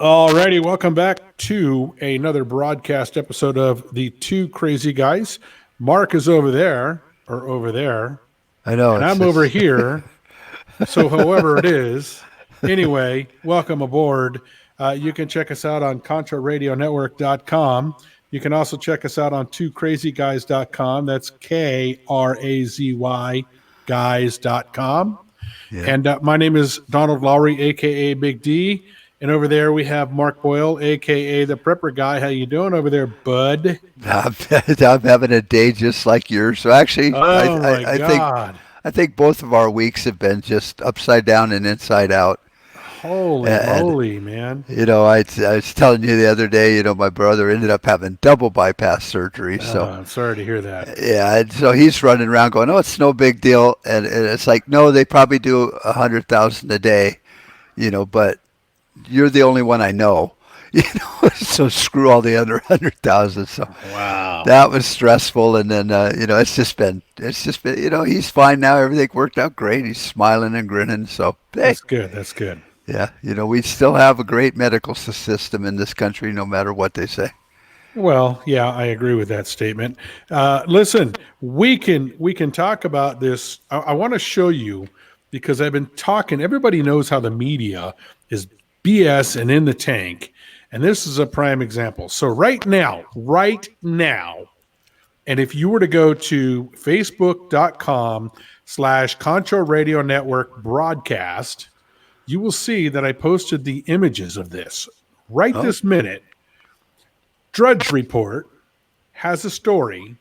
Alrighty, welcome back to another broadcast episode of the Two Crazy Guys. Mark is over there, I know and it's I'm over just here. So, however it is, anyway, welcome aboard. You can check us out on ContraRadioNetwork.com. You can also check us out on twocrazyguys.com. That's KRAZY guys.com. yeah. And my name is Donald Lowry, aka Big D. And over there we have Mark Boyle, aka the Prepper Guy. How you doing over there, bud? I'm having a day just like yours. So actually, Oh my I think God! I think both of our weeks have been just upside down and inside out. Holy And moly, man! I was telling you the other day, my brother ended up having double bypass surgery. So I'm sorry to hear that. yeah, and so he's running around going, "Oh, it's no big deal," and it's like, no, they probably do 100,000 a day, but you're the only one I know. So screw all the other 100,000. So Wow, that was stressful, and then it's just been he's fine now. Everything worked out great. He's smiling and grinning. So hey, that's good. That's good. yeah, we still have a great medical system in this country, no matter what they say. Well, yeah, I agree with that statement. Listen, we can talk about this. I want to show you because I've been talking. Everybody knows how the media is BS and in the tank, and this is a prime example. So right now, and if you were to go to facebook.com/Concho Radio Network broadcast, you will see that I posted the images of this right Oh, this minute. Drudge Report has a story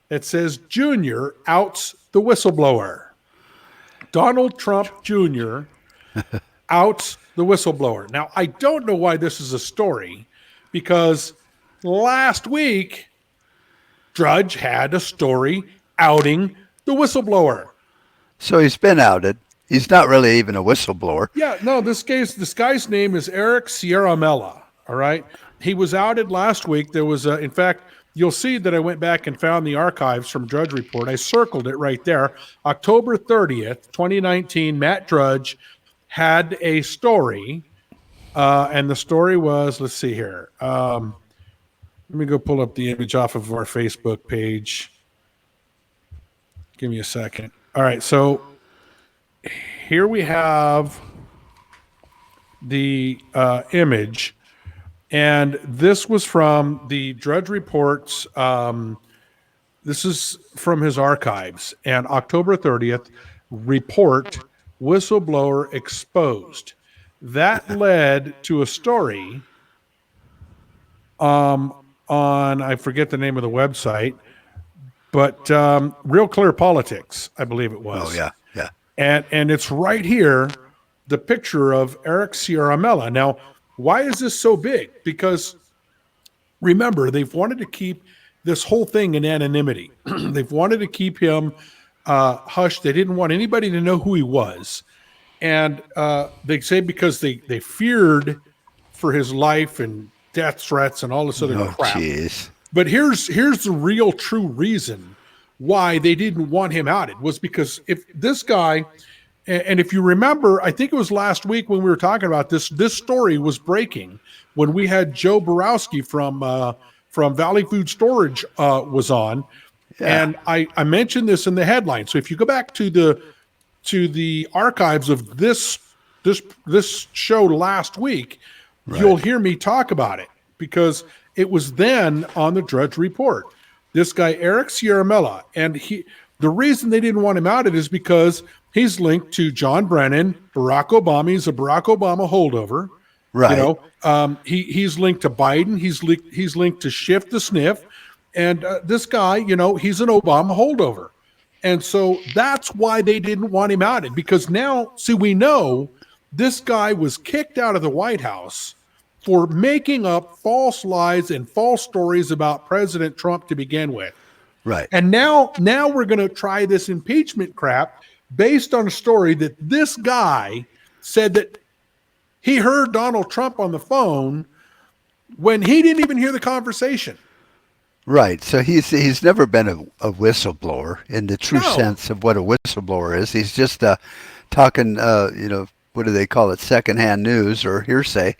that says Junior outs the whistleblower. Donald Trump Jr. outs the whistleblower. Now, I don't know why this is a story because last week, Drudge had a story outing the whistleblower. so he's been outed. He's not really even a whistleblower. Yeah, no, this guy's name is Eric Sierramella. All right, he was outed last week. There was, in fact, you'll see that I went back and found the archives from Drudge Report. I circled it right there. October 30th, 2019. Matt Drudge had a story, and the story was, let's see here. Let me go pull up the image off of our Facebook page. Give me a second. All right, so here we have the image, and this was from the Drudge Reports. This is from his archives, and October 30th report whistleblower exposed. That led to a story on I forget the name of the website, but Real Clear Politics, I believe it Oh was, yeah, yeah. and it's right here, the picture of Eric Sierramella. Now, why is this so big? Because remember, they've wanted to keep this whole thing in anonymity. They've wanted to keep him hushed. They didn't want anybody to know who he was, and they say because they feared for his life and death threats and all this other Oh crap. jeez. But here's the real true reason why they didn't want him outed was because if this guy, and if you remember, I think it was last week when we were talking about this. This story was breaking when we had Joe Borowski from Valley Food Storage was on, Yeah. and I mentioned this in the headline. So if you go back to the archives of this show last week, you'll Right. hear me talk about it because it was then on the Drudge Report. This guy Eric Sierramella, and the reason they didn't want him outed is because he's linked to John Brennan, Barack Obama. He's a Barack Obama holdover. Right. He's linked to Biden. He's linked to Schiff the Sniff, and this guy, he's an Obama holdover, and so that's why they didn't want him outed. Because now, see, we know this guy was kicked out of the White House for making up false lies and false stories about President Trump to begin with. Right. And now we're going to try this impeachment crap based on a story that this guy said that he heard Donald Trump on the phone when he didn't even hear the conversation. Right. So he's never been a whistleblower in the true No. sense of what a whistleblower is. He's just talking, what do they call it? Secondhand news or hearsay.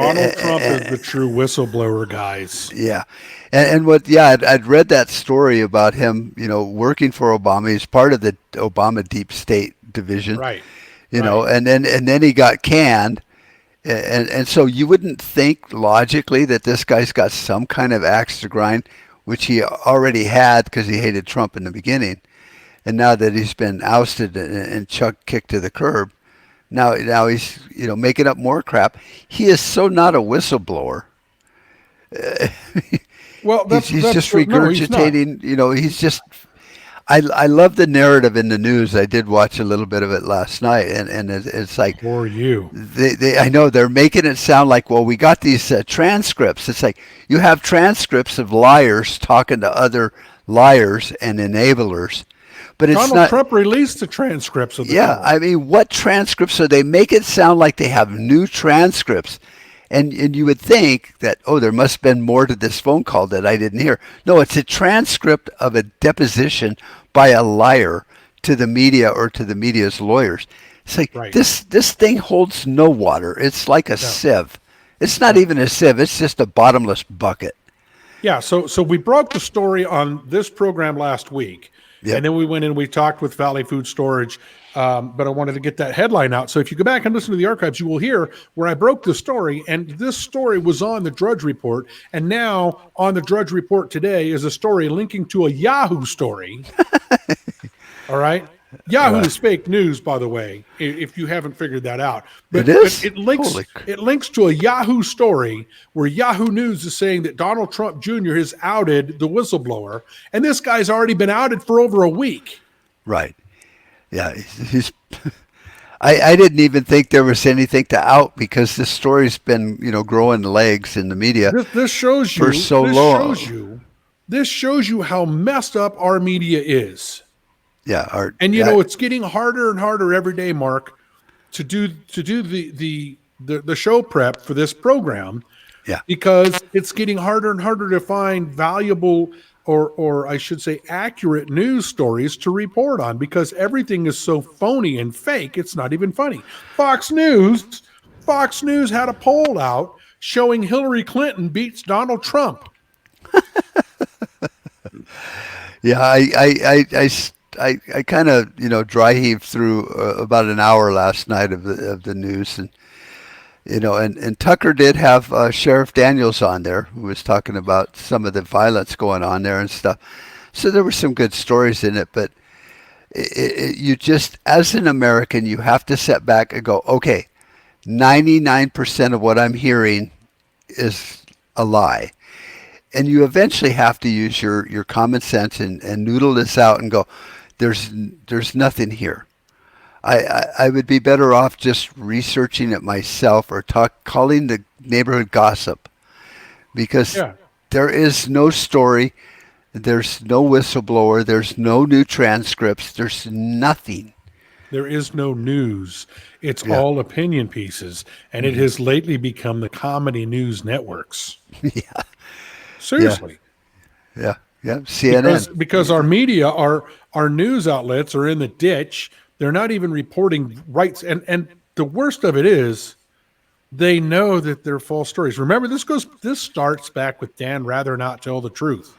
Donald Trump is the true whistleblower, guys. Yeah, and what? Yeah, I'd read that story about him. Working for Obama. He's part of the Obama deep state division. Right. You know, Right. and then he got canned. And so you wouldn't think logically that this guy's got some kind of axe to grind, which he already had because he hated Trump in the beginning. And now that he's been ousted and kicked to the curb, now he's making up more crap. He is so not a whistleblower. Well, He's just no, he's not. regurgitating. He's just. I love the narrative in the news. I did watch a little bit of it last night, and it's like For you. I know they're making it sound like, well, we got these transcripts. It's like you have transcripts of liars talking to other liars and enablers, but it's Donald not. Trump released the transcripts of the Yeah, call. I mean, what transcripts? So they make it sound like they have new transcripts, and you would think that, oh, there must have been more to this phone call that I didn't hear. No, it's a transcript of a deposition by a liar to the media or to the media's lawyers. It's like Right. this thing holds no water. It's like a No. sieve. It's not No. even a sieve. It's just a bottomless bucket. Yeah, so we broke the story on this program last week, Yep. and then we went and we talked with Valley Food Storage. But I wanted to get that headline out. So if you go back and listen to the archives, you will hear where I broke the story, and this story was on the Drudge Report, and now on the Drudge Report today is a story linking to a Yahoo story. All right. Yahoo is fake news, by the way, if you haven't figured that out. But, It is? but it links Holy it links to a Yahoo story where Yahoo News is saying that Donald Trump Jr. has outed the whistleblower, and this guy's already been outed for over a week. Right. Yeah. He's. I didn't even think there was anything to out because this story's been growing legs in the media This shows you. for so this long. shows you. This shows you how messed up our media is. Yeah. And it's getting harder and harder every day, Mark, to do the show prep for this program. Yeah. Because it's getting harder and harder to find valuable or I should say accurate news stories to report on because everything is so phony and fake. It's not even funny. Fox News had a poll out showing Hillary Clinton beats Donald Trump. Yeah, I kind of dry heaved through about an hour last night of the news, and and Tucker did have Sheriff Daniels on there who was talking about some of the violence going on there and stuff. So there were some good stories in it, but you just, as an American, you have to sit back and go, okay, 99% of what I'm hearing is a lie. And you eventually have to use your common sense and noodle this out and go, there's nothing here. I would be better off just researching it myself or calling the neighborhood gossip because Yeah. there is no story, there's no whistleblower, there's no new transcripts, there's nothing. There is no news. It's Yeah. all opinion pieces. And it has lately become the comedy news networks. Yeah, Seriously. yeah, yeah. CNN. Because our media, our news outlets are in the ditch. They're not even reporting rights. And the worst of it is they know that they're false stories. Remember, this starts back with Dan Rather Not Tell the Truth.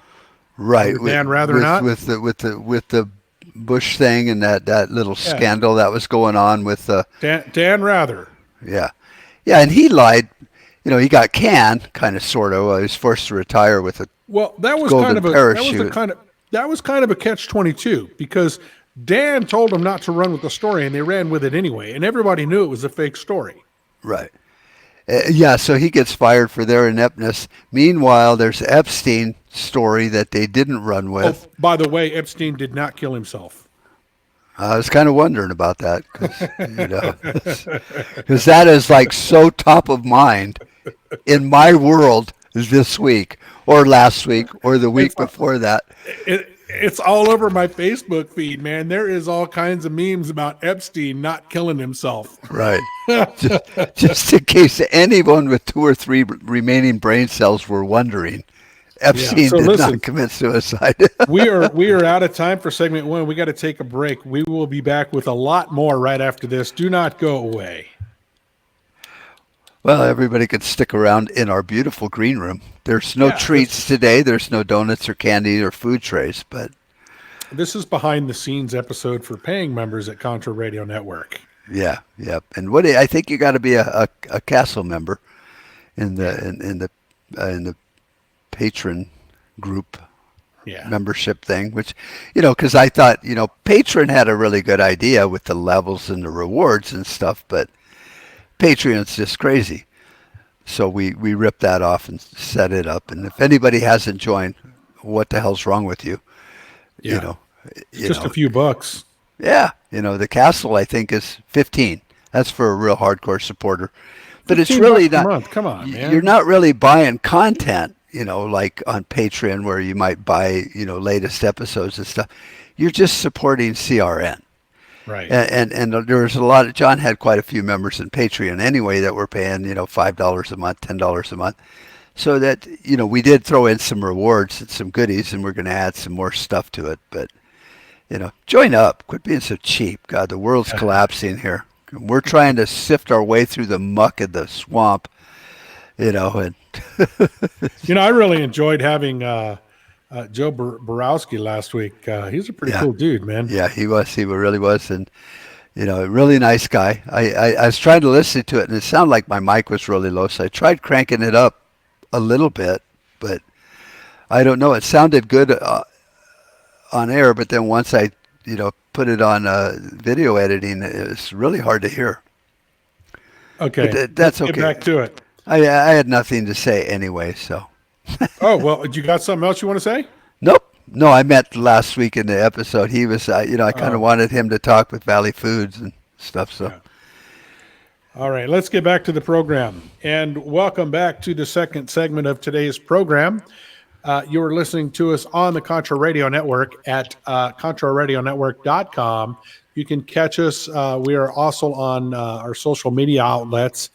Right. Remember Dan Rather Not? With the Bush thing and that little Yeah. scandal that was going on with Dan Rather. yeah. Yeah, and he lied. He got canned, kind of, sort of. He was forced to retire with a Well, that was golden kind of a parachute. that was kind of a catch-22 because Dan told them not to run with the story and they ran with it anyway, and everybody knew it was a fake story. Right. Yeah, so he gets fired for their ineptness. Meanwhile, there's Epstein story that they didn't run with. Oh, by the way, Epstein did not kill himself. I was kind of wondering about that because that is like so top of mind in my world this week or last week or the week before that. It's all over my Facebook feed, man. There is all kinds of memes about Epstein not killing himself. Right. just in case anyone with 2 or 3 remaining brain cells were wondering, Epstein So did listen, not commit suicide. we are out of time for segment 1. We got to take a break. We will be back with a lot more right after this. Do not go away. Well, everybody could stick around in our beautiful green room. There's no Yeah, treats today. There's no donuts or candy or food trays, but this is behind the scenes episode for paying members at Contra Radio Network. yeah, yep. And what I think you got to be a castle member in Yeah, the patron group yeah, membership thing, which, because I thought, patron had a really good idea with the levels and the rewards and stuff, but Patreon's just crazy. So we ripped that off and set it up. And if anybody hasn't joined, what the hell's wrong with you? You yeah. know, It's you just a know, few bucks. yeah, the castle I think is 15. That's for a real hardcore supporter. But it's 15 bucks really a not. month. Come on, You're man. not really buying content, like on Patreon where you might buy, latest episodes and stuff. You're just supporting CRN. Right. And there was a lot of John had quite a few members in Patreon anyway that were paying $5 a month, $10 a month, so that we did throw in some rewards and some goodies, and we're going to add some more stuff to it. But join up, quit being so cheap. God, the world's collapsing here. We're trying to sift our way through the muck of the swamp, and I really enjoyed having Joe Borowski last week. He's a pretty yeah, cool dude, man. yeah, he really was, and a really nice guy. I was trying to listen to it, and it sounded like my mic was really low, so I tried cranking it up a little bit, but I don't know. It sounded good on air, but then once I, put it on video editing, it's really hard to hear. But Okay, let's that's get okay. back to it. I had nothing to say anyway, so. Oh, well, you got something else you want to say? Nope. No, I met last week in the episode. He was, I kind of Oh, wanted him to talk with Valley Foods and stuff, so. yeah. All right, let's get back to the program. And welcome back to the second segment of today's program. You are listening to us on the Contra Radio Network at contraradionetwork.com. You can catch us. We are also on our social media outlets.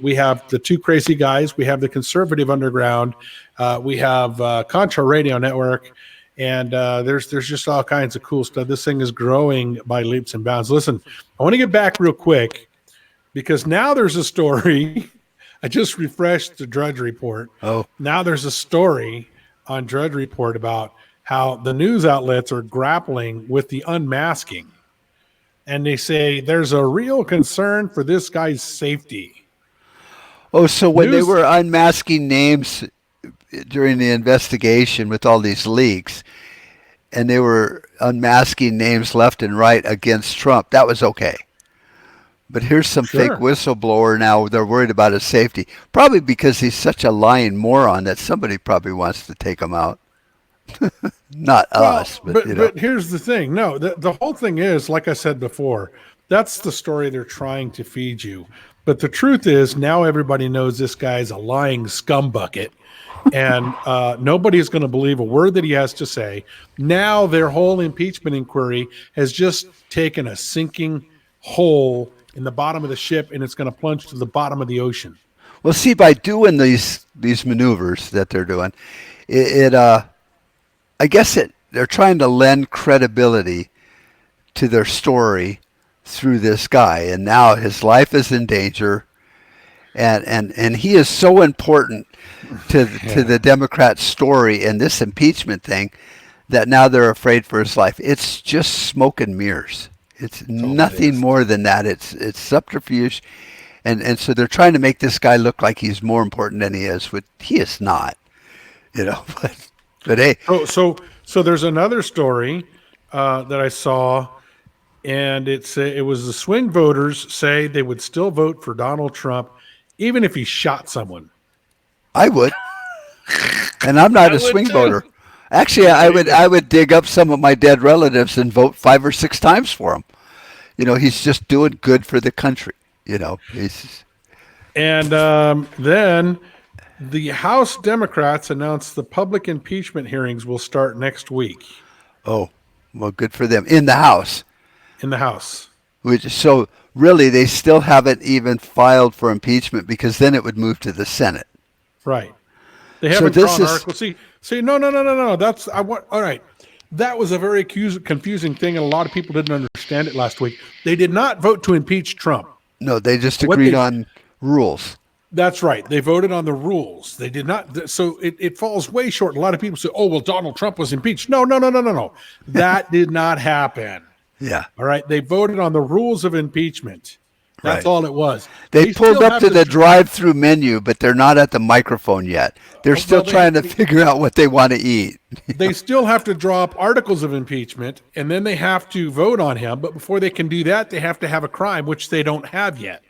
We have the Two Crazy Guys. We have the Conservative Underground. We have Contra Radio Network. And there's just all kinds of cool stuff. This thing is growing by leaps and bounds. Listen, I want to get back real quick because now there's a story. I just refreshed the Drudge Report. Oh, Now there's a story on Drudge Report about how the news outlets are grappling with the unmasking. And they say there's a real concern for this guy's safety. so when they News, were unmasking names during the investigation with all these leaks, and they were unmasking names left and right against Trump, that was okay. But here's some fake sure. whistleblower now. They're worried about his safety, probably because he's such a lying moron that somebody probably wants to take him out. Not Well, us, but but here's the thing. No, the whole thing is, like I said before, that's the story they're trying to feed you. But the truth is, now everybody knows this guy's a lying scumbucket, and nobody's going to believe a word that he has to say. Now their whole impeachment inquiry has just taken a sinking hole in the bottom of the ship, and it's going to plunge to the bottom of the ocean. well, see, by doing these maneuvers that they're doing, it I guess they're trying to lend credibility to their story through this guy, and now his life is in danger, and he is so important to Yeah, the Democrat story and this impeachment thing that now they're afraid for his life. It's just smoke and mirrors. It's that's all it nothing is. more than that. It's subterfuge, and so they're trying to make this guy look like he's more important than he is, but he is not. You know, but hey, So there's another story that I saw, and it was the swing voters say they would still vote for Donald Trump even if he shot someone. I would, and I'm not I a would swing too. voter. Actually, There you go. I would dig up some of my dead relatives and vote 5 or 6 times for him. He's just doing good for the country. He's And then the House Democrats announced the public impeachment hearings will start next week oh, well, good for them in the House. in the House. Which so really they still haven't even filed for impeachment because then it would move to the Senate. Right. They So haven't this drawn is articles. See, no. That's I want. All right, that was a very confusing thing, and a lot of people didn't understand it last week. They did not vote to impeach Trump. no, they just What agreed they on rules. That's right. They voted on the rules. They did not. So it falls way short. A lot of people say, oh, well, Donald Trump was impeached. No, no, no, no, no, no. That did not happen. Yeah. All right. They voted on the rules of impeachment. That's Right. all it was. They pulled still up have to the drive-through menu, but they're not at the microphone yet. They're still trying to figure out what they want to eat. They still have to draw up articles of impeachment, and then they have to vote on him. But before they can do that, they have to have a crime, which they don't have yet.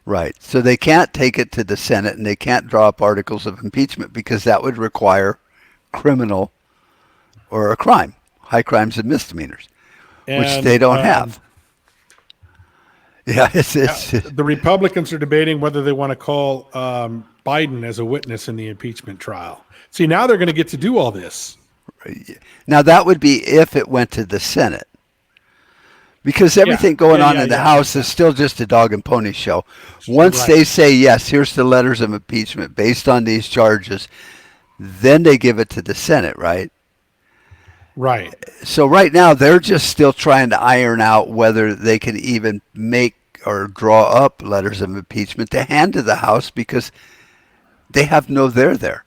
Right. So they can't take it to the Senate, and they can't draw up articles of impeachment because that would require criminal or a crime, high crimes and misdemeanors, which they don't have. Yeah, it's the Republicans are debating whether they want to call Biden as a witness in the impeachment trial. See, now they're going to get to do all this. Now that would be if it went to the Senate, because everything going on in the House is still just a dog and pony show. Once they say yes, here's the letters of impeachment based on these charges, then they give it to the Senate, right? Right. So right now they're just still trying to iron out whether they can even make or draw up letters of impeachment to hand to the House because they have no there.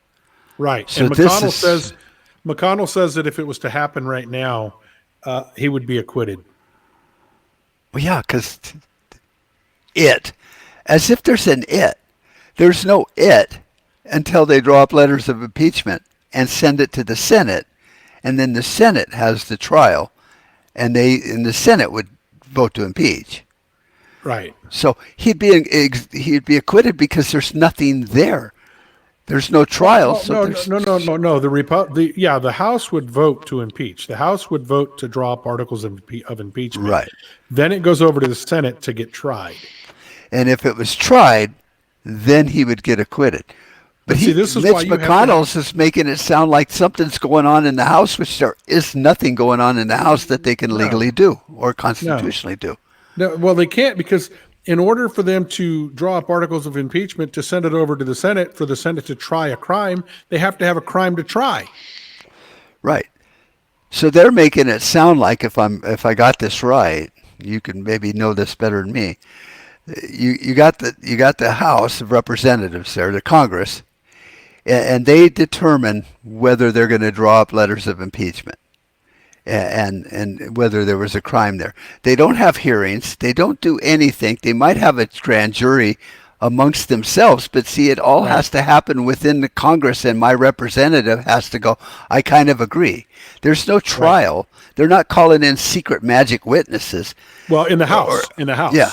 Right. So and McConnell says that if it was to happen right now, he would be acquitted. Well, yeah, because as if there's an it. There's no it until they draw up letters of impeachment and send it to the Senate. And then the Senate has the trial, and the Senate would vote to impeach. Right. So he'd be acquitted because there's nothing there. There's no trial. No. The House would vote to impeach. The House would vote to draw up articles of impeachment. Right. Then it goes over to the Senate to get tried. And if it was tried, then he would get acquitted. But Mitch McConnell is making it sound like something's going on in the House, which there is nothing going on in the House that they can legally do or constitutionally do. No, well, they can't because in order for them to draw up articles of impeachment to send it over to the Senate for the Senate to try a crime, they have to have a crime to try. Right. So they're making it sound like if I got this right, you can maybe know this better than me. You got the House of Representatives there, the Congress, and they determine whether they're going to draw up letters of impeachment and whether there was a crime there. They don't have hearings. They don't do anything. They might have a grand jury amongst themselves, but see, it all has to happen within the Congress, and my representative has to go, I kind of agree. There's no trial. Right. They're not calling in secret magic witnesses. Well, in the House. Yeah.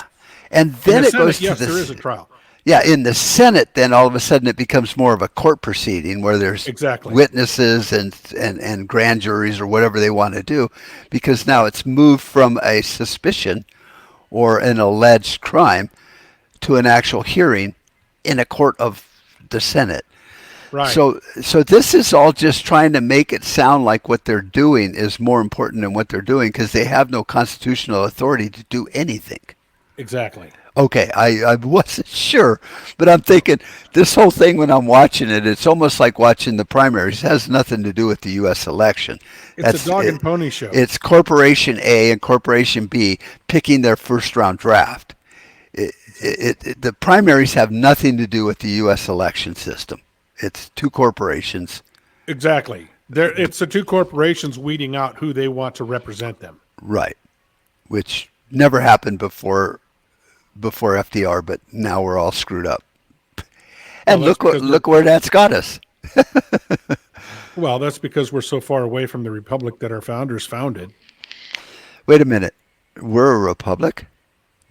And then it goes to there is a trial. Yeah, in the Senate, then all of a sudden it becomes more of a court proceeding where there's witnesses and grand juries or whatever they want to do, because now it's moved from a suspicion or an alleged crime to an actual hearing in a court of the Senate. Right. So this is all just trying to make it sound like what they're doing is more important than what they're doing because they have no constitutional authority to do anything. Exactly. Okay, I wasn't sure, but I'm thinking this whole thing when I'm watching it, it's almost like watching the primaries. It has nothing to do with the U.S. election. It's a dog and pony show. It's Corporation A and Corporation B picking their first round draft. The primaries have nothing to do with the U.S. election system. It's two corporations. Exactly. It's the two corporations weeding out who they want to represent them. Right, which never happened before FDR, but now we're all screwed up. And look where that's got us. Well, that's because we're so far away from the republic that our founders founded. Wait a minute. We're a republic?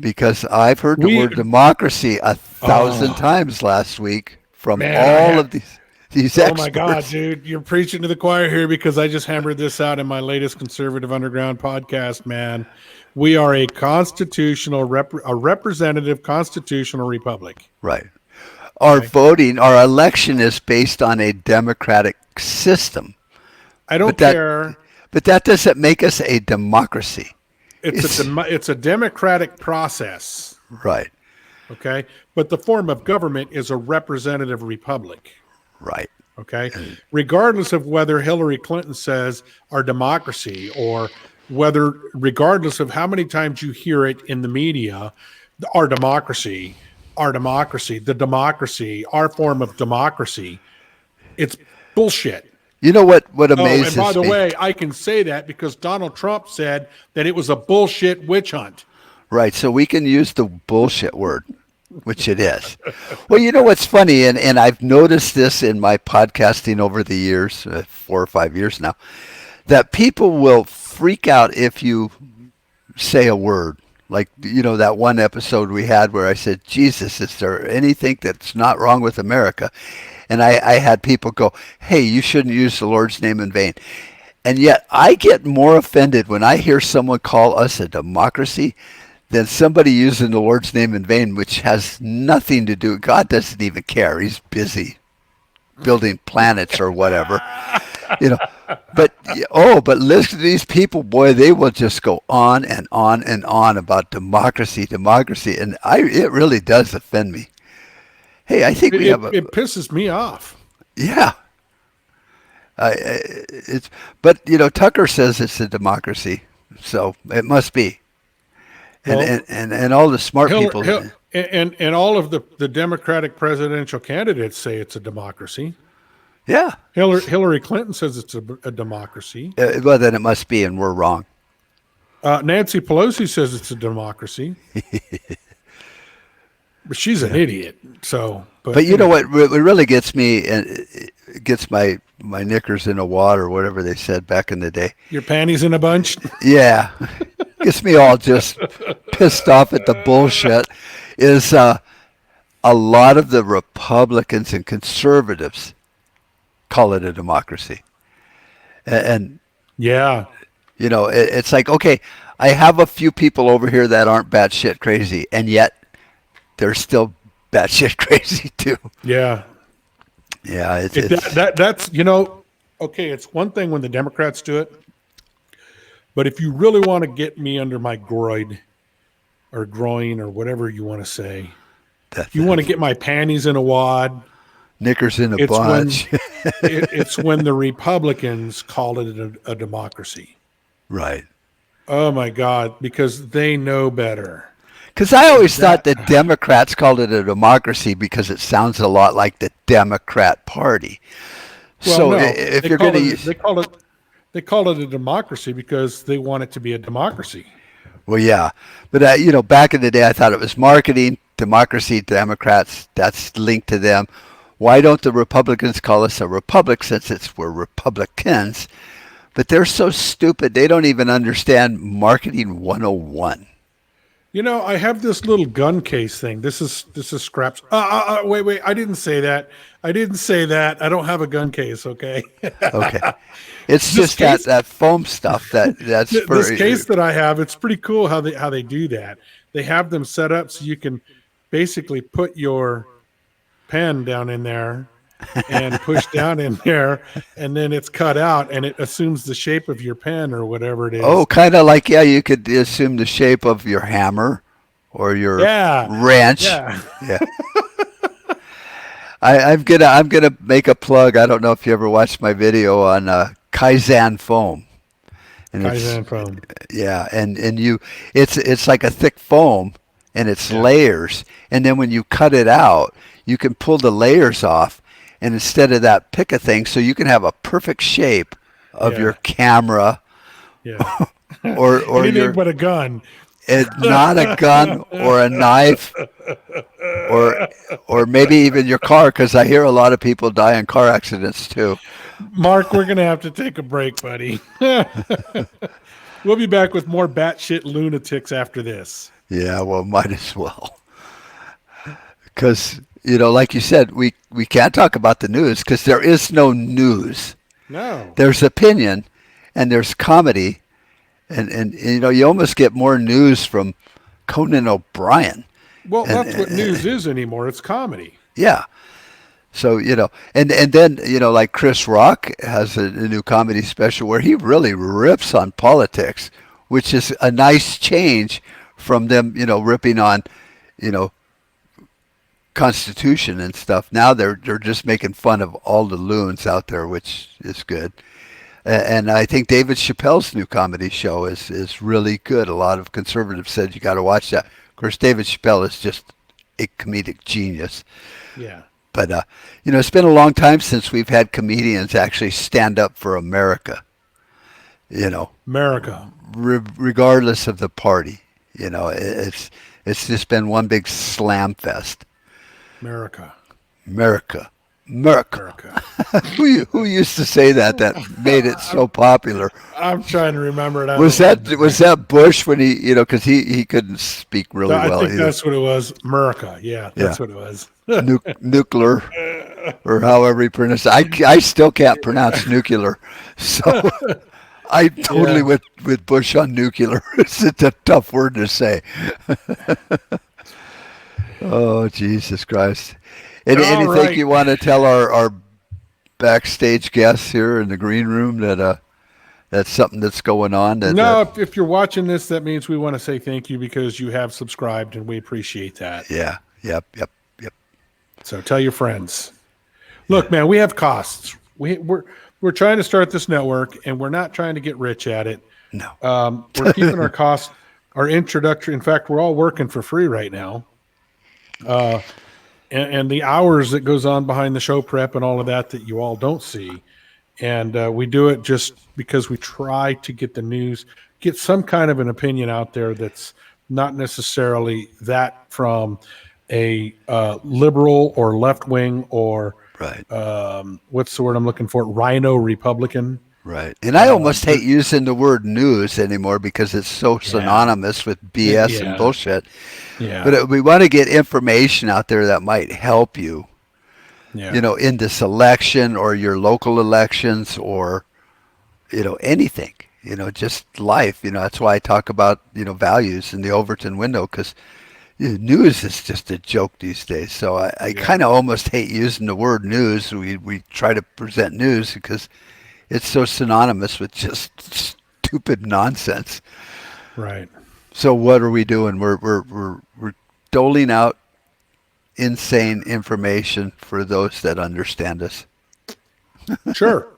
Because I've heard the word democracy 1,000 times last week from all of these experts. Oh my God, dude. You're preaching to the choir here because I just hammered this out in my latest Conservative Underground podcast, man. We are a representative constitutional republic. Right. Our election is based on a democratic system. I don't care. But that doesn't make us a democracy. It's a democratic process. Right. Okay. But the form of government is a representative republic. Right. Okay. Regardless of whether Hillary Clinton says our democracy or regardless of how many times you hear it in the media, our democracy, our democracy, our form of democracy. It's bullshit. You know what Oh, and by amazes the me? way, I can say that because Donald Trump said that it was a bullshit witch hunt. Right, so we can use the bullshit word, which it is. Well, you know what's funny, and I've noticed this in my podcasting over the years, 4 or 5 years now, that people will freak out if you say a word. Like, that one episode we had where I said, Jesus, is there anything that's not wrong with America? And I had people go, hey, you shouldn't use the Lord's name in vain. And yet I get more offended when I hear someone call us a democracy than somebody using the Lord's name in vain, which has nothing to do. God doesn't even care. He's busy building planets or whatever. you know but listen to these people, boy, they will just go on and on and on about democracy, and it really does offend me. Hey, I think we have a It pisses me off. yeah. It's but Tucker says it's a democracy, so it must be. And Well, and all the smart people. And all of the Democratic presidential candidates say it's a democracy. Yeah. Hillary Clinton says it's a democracy. Well, then it must be, and we're wrong. Nancy Pelosi says it's a democracy. But she's an idiot. So, But you know what really gets me, and it gets my knickers in a wad, or whatever they said back in the day. Your panties in a bunch? Yeah. Gets me all just pissed off at the bullshit is a lot of the Republicans and conservatives call it a democracy. And Yeah. it's like, okay, I have a few people over here that aren't batshit crazy, and yet they're still batshit crazy too. Yeah. Yeah, That's okay. It's one thing when the Democrats do it, but if you really want to get me under my groin or whatever you want to say, you want to get my panties in a wad. Knickers in a bunch. It's when the Republicans call it a democracy. Right. Oh my God, because they know better. Because I always thought the Democrats called it a democracy because it sounds a lot like the Democrat Party. Well, so no, if you're going to they call it a democracy because they want it to be a democracy. Well, yeah, but back in the day, I thought it was marketing. Democracy, Democrats, that's linked to them. Why don't the Republicans call us a republic, since we're Republicans? But they're so stupid, they don't even understand marketing 101. I have this little gun case thing. This is scraps. Wait. I didn't say that. I don't have a gun case. Okay. Okay. It's just case, that foam stuff that's for this case that I have. It's pretty cool how they do that. They have them set up so you can basically put your pen down in there and push down in there, and then it's cut out and it assumes the shape of your pen or whatever it is. Oh, kind of like, you could assume the shape of your hammer or your wrench. Yeah. Yeah. I'm gonna make a plug. I don't know if you ever watched my video on Kaizen foam. And Kaizen foam. Yeah, and it's like a thick foam, and it's layers, and then when you cut it out, you can pull the layers off. And instead of that, pick a thing so you can have a perfect shape of your camera, or anything your, but a gun. It's not a gun or a knife, or maybe even your car, because I hear a lot of people die in car accidents too. Mark, we're gonna have to take a break, buddy. We'll be back with more batshit lunatics after this. Yeah, well, might as well, because. Like you said, we can't talk about the news because there is no news. No. There's opinion, and there's comedy, and you almost get more news from Conan O'Brien. Well, that's what news is anymore. It's comedy. Yeah. So and then like Chris Rock has a new comedy special where he really rips on politics, which is a nice change from them ripping on Constitution and stuff. Now they're just making fun of all the loons out there, which is good. And I think David Chappelle's new comedy show is really good. A lot of conservatives said you got to watch that. Of course, David Chappelle is just a comedic genius. Yeah. But it's been a long time since we've had comedians actually stand up for America. You know, America. regardless of the party. It's just been one big slam fest. America. America, America. America. Who used to say that? That made it so popular. I'm trying to remember it. Was that Bush when because he couldn't speak really I well think either. that's what it was. America. Yeah, that's Yeah. what it was. Nuclear, or however he pronounced it. I still can't pronounce nuclear, so I totally Yeah. with Bush on nuclear. It's a tough word to say. Oh, Jesus Christ. All Anything right. you want to tell our backstage guests here in the green room that's something that's going on No, if you're watching this, that means we want to say thank you because you have subscribed and we appreciate that. yeah, yep. So tell your friends. Look, Yeah. man, we have costs. We're trying to start this network and we're not trying to get rich at it. No. We're keeping our costs, our introductory. In fact, we're all working for free right now. And the hours that goes on behind the show prep and all of that you all don't see. And we do it just because we try to get the news, get some kind of an opinion out there that's not necessarily that from a liberal or left wing or Right. what's the word I'm looking for? Rhino Republican. Right. And I almost hate using the word news anymore because it's so synonymous with BS and Yeah. bullshit. Yeah. But we want to get information out there that might help you, Yeah. in this election or your local elections or, anything, just life. That's why I talk about, values in the Overton window because news is just a joke these days. So I kind of almost hate using the word news. We try to present news because it's so synonymous with just stupid nonsense. Right. So what are we doing? We're doling out insane information for those that understand us. Sure.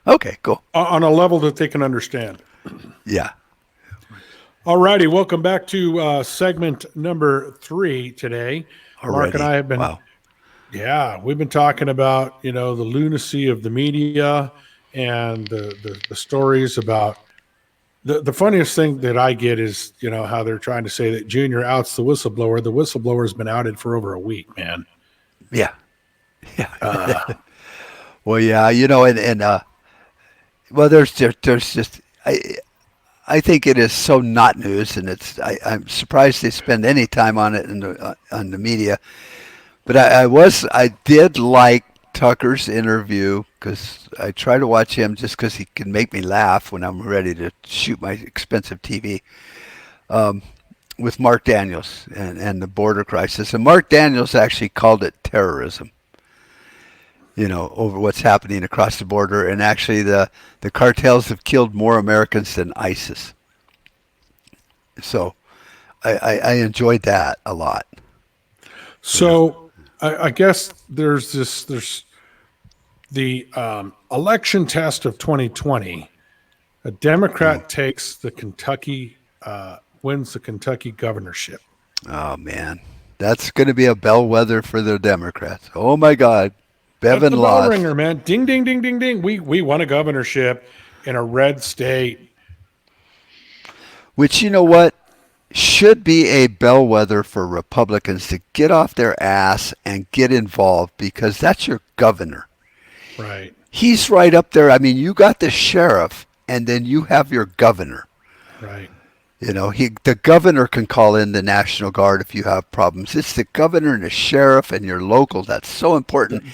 Okay, cool. On a level that they can understand. Yeah. All righty. Welcome back to segment number 3 today. Mark and I have been, we've been talking about, the lunacy of the media and the stories about the funniest thing that I get is, how they're trying to say that Junior outs the whistleblower. The whistleblower's been outed for over a week, man. Yeah. Yeah. Well, yeah, well, there's just I think it is so not news, and I'm surprised they spend any time on it on the media. But I did like Tucker's interview because I try to watch him just because he can make me laugh when I'm ready to shoot my expensive TV. With Mark Daniels and the border crisis, and Mark Daniels actually called it terrorism. Over what's happening across the border, and actually the cartels have killed more Americans than ISIS. So I enjoyed that a lot. So I guess there's the election test of 2020. A Democrat takes the Kentucky, wins the Kentucky governorship. Oh man, that's going to be a bellwether for the Democrats. Oh my God, Bevin That's the lost. bell ringer, man. Ding, ding, ding, ding, ding. We won a governorship in a red state. Which, you know what, should be a bellwether for Republicans to get off their ass and get involved because that's your governor. Right. He's right up there. I mean, you got the sheriff and then you have your governor. Right. The governor can call in the National Guard if you have problems. It's the governor and the sheriff and your local. That's so important.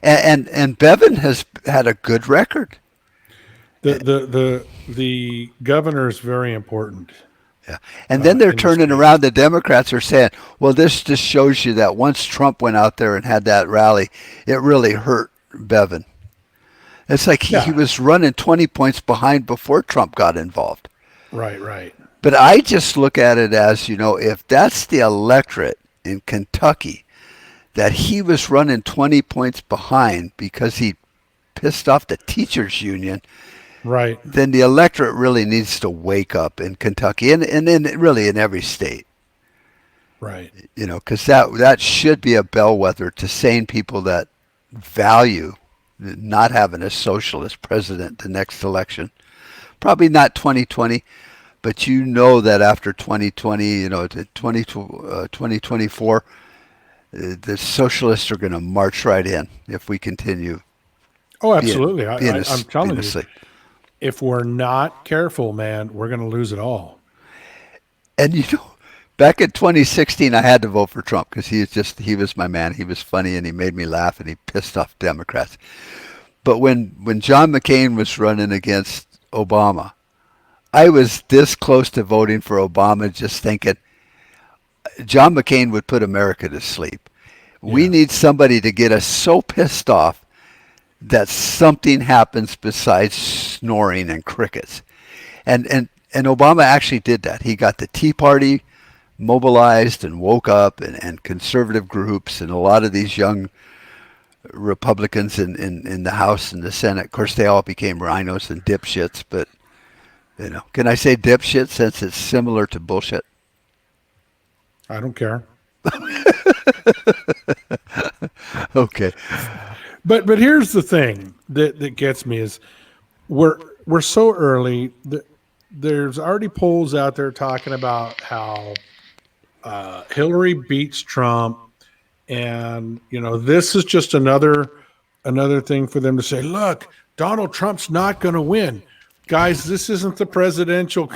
And Bevin has had a good record. The governor is very important. Yeah. And then they're turning around. The Democrats are saying, well, this just shows you that once Trump went out there and had that rally, it really hurt Bevin. It's like he was running 20 points behind before Trump got involved. Right. But I just look at it as, if that's the electorate in Kentucky, that he was running 20 points behind because he pissed off the teachers union, right, then the electorate really needs to wake up in Kentucky and really in every state. Right. Because that should be a bellwether to sane people that value not having a socialist president the next election. Probably not 2020, but that after 2020, to 2024, the socialists are going to march right in if we continue Oh, being absolutely. I'm being telling a you, slave. if we're not careful, man, we're going to lose it all. And back in 2016, I had to vote for Trump because he was my man. He was funny and he made me laugh and he pissed off Democrats. But when John McCain was running against Obama, I was this close to voting for Obama, just thinking John McCain would put America to sleep. We Yeah. need somebody to get us so pissed off that something happens besides snoring and crickets. And Obama actually did that. He got the Tea Party mobilized and woke up, and conservative groups and a lot of these young Republicans in the House and the Senate. Of course, they all became rhinos and dipshits, but can I say dipshit since it's similar to bullshit? I don't care. Okay. But here's the thing that gets me is we're so early that there's already polls out there talking about how Hillary beats Trump, and this is just another thing for them to say. Look, Donald Trump's not going to win, guys. This isn't the presidential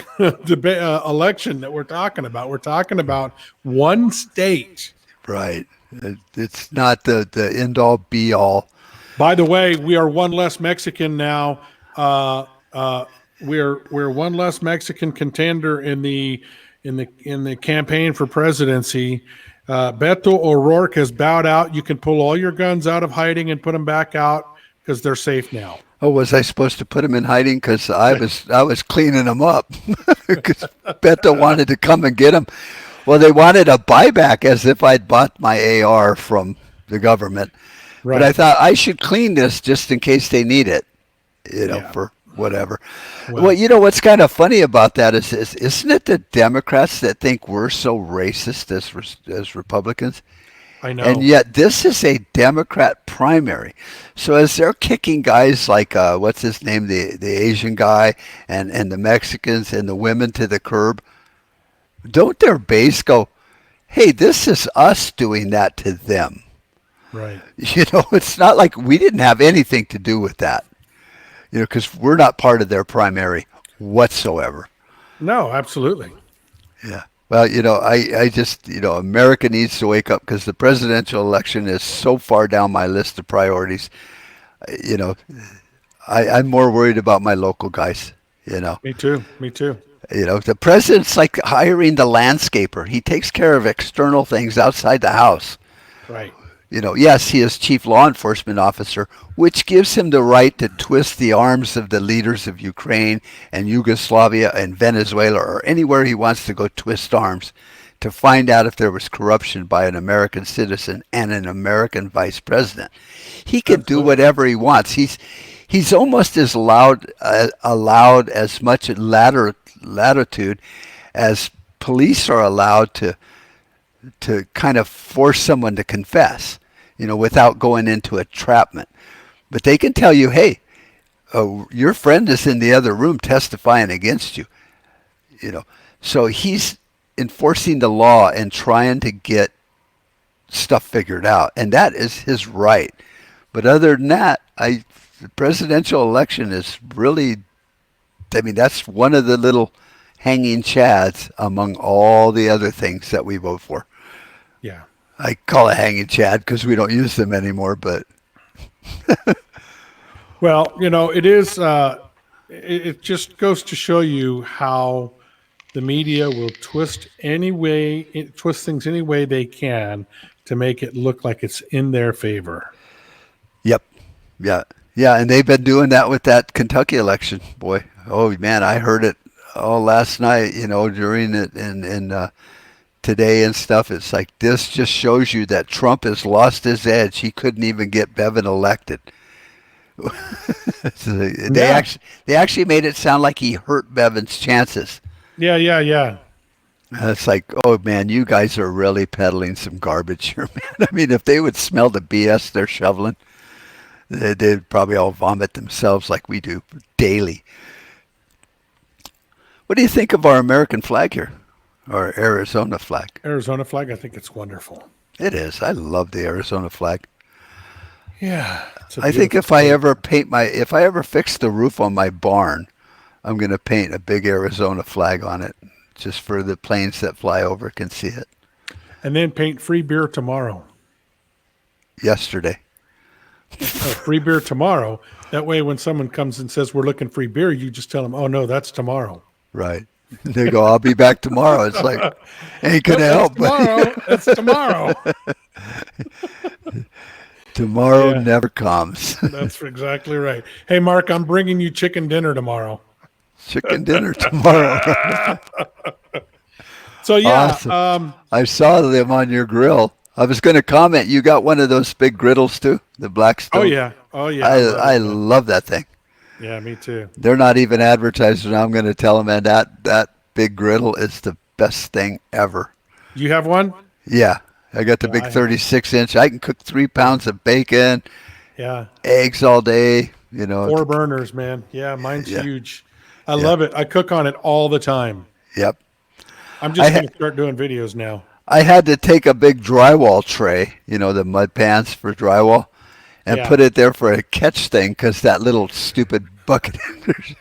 debate election that we're talking about. We're talking about one state. Right. It's not the end all be all. By the way, we are one less Mexican now. We're one less Mexican contender in the campaign for presidency. Beto O'Rourke has bowed out. You can pull all your guns out of hiding and put them back out because they're safe now. Oh, was I supposed to put him in hiding? Because I was cleaning him up. Because Beto wanted to come and get him. Well, they wanted a buyback as if I'd bought my AR from the government. Right. But I thought I should clean this just in case they need it, Yeah. for whatever. Well, What's kind of funny about that is isn't it the Democrats that think we're so racist as Republicans? I know. And yet this is a Democrat primary. So as they're kicking guys like what's his name, the Asian guy and the Mexicans and the women to the curb, don't their base go, hey, this is us doing that to them? Right. It's not like we didn't have anything to do with that. Because we're not part of their primary whatsoever. No, absolutely. Yeah. Well, I just, America needs to wake up because the presidential election is so far down my list of priorities. You know, I'm more worried about my local guys, Me too. Me too. The president's like hiring the landscaper. He takes care of external things outside the house. Right. Yes, he is chief law enforcement officer, which gives him the right to twist the arms of the leaders of Ukraine and Yugoslavia and Venezuela or anywhere he wants to go twist arms to find out if there was corruption by an American citizen and an American vice president. He can do whatever he wants. He's almost as allowed as much latitude as police are allowed to kind of force someone to confess, without going into entrapment. But they can tell you, hey, your friend is in the other room testifying against you. So he's enforcing the law and trying to get stuff figured out, and that is his right. But other than that, the presidential election is really, that's one of the little hanging chads among all the other things that we vote for. Yeah. I call it hanging chad because we don't use them anymore, but Well, it is. It just goes to show you how the media will twist things any way they can to make it look like it's in their favor. yep. Yeah, and they've been doing that with that Kentucky election, boy. Oh man, I heard it all last night, during it and today and stuff. It's like, this just shows you that Trump has lost his edge. He couldn't even get Bevin elected. So they actually made it sound like he hurt Bevin's chances. Yeah. It's like, oh man, you guys are really peddling some garbage here, man. I mean, if they would smell the BS they're shoveling, they'd probably all vomit themselves like we do daily. What do you think of our American flag here? Our Arizona flag? Arizona flag, I think it's wonderful. It is. I love the Arizona flag. Yeah, it's a I think beautiful if I flag. ever if I ever fix the roof on my barn, I'm going to paint a big Arizona flag on it, just for the planes that fly over can see it. And then paint free beer tomorrow. Yesterday, No, free beer tomorrow. That way, when someone comes and says we're looking free beer, you just tell them, "Oh no, that's tomorrow." right? They go, I'll be back tomorrow. It's like, ain't gonna Nope, that's help, but tomorrow. That's tomorrow. tomorrow Yeah, never comes. that's exactly right. Hey, Mark, I'm bringing you chicken dinner tomorrow. Chicken dinner tomorrow. So yeah, Awesome. I saw them on your grill. I was going to comment. You got one of those big griddles too, the oh Blackstone. yeah, oh yeah, I love I it, man. love that thing. Yeah, me too. They're not even advertising. I'm going to tell them, man, that big griddle is the best thing ever. You have one? Yeah, I got the Yeah, big I have. 36 inch. I can cook three Yeah, pounds of bacon, yeah. eggs all day. Four burners, man. Yeah, mine's Yeah, huge. I yeah, love it. I cook on it all the time. yep. I'm I just ha- gonna start doing videos now. I had to take a big drywall tray, the mud pans for drywall, and Yeah, put it there for a catch thing because that little stupid bucket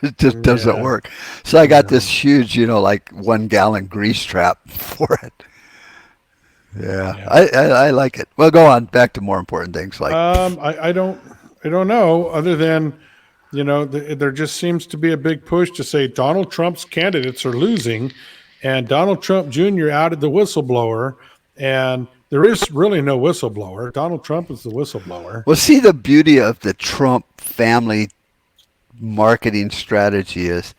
it just doesn't yeah, work. So I got this no, huge, like 1 gallon grease trap for it. Yeah, yeah. I like it. Well, go on back to more important things like, I don't know. Other than there just seems to be a big push to say Donald Trump's candidates are losing, and Donald Trump Jr. outed the whistleblower, and there is really no whistleblower. Donald Trump is the whistleblower. well, see, the beauty of the Trump family marketing strategy is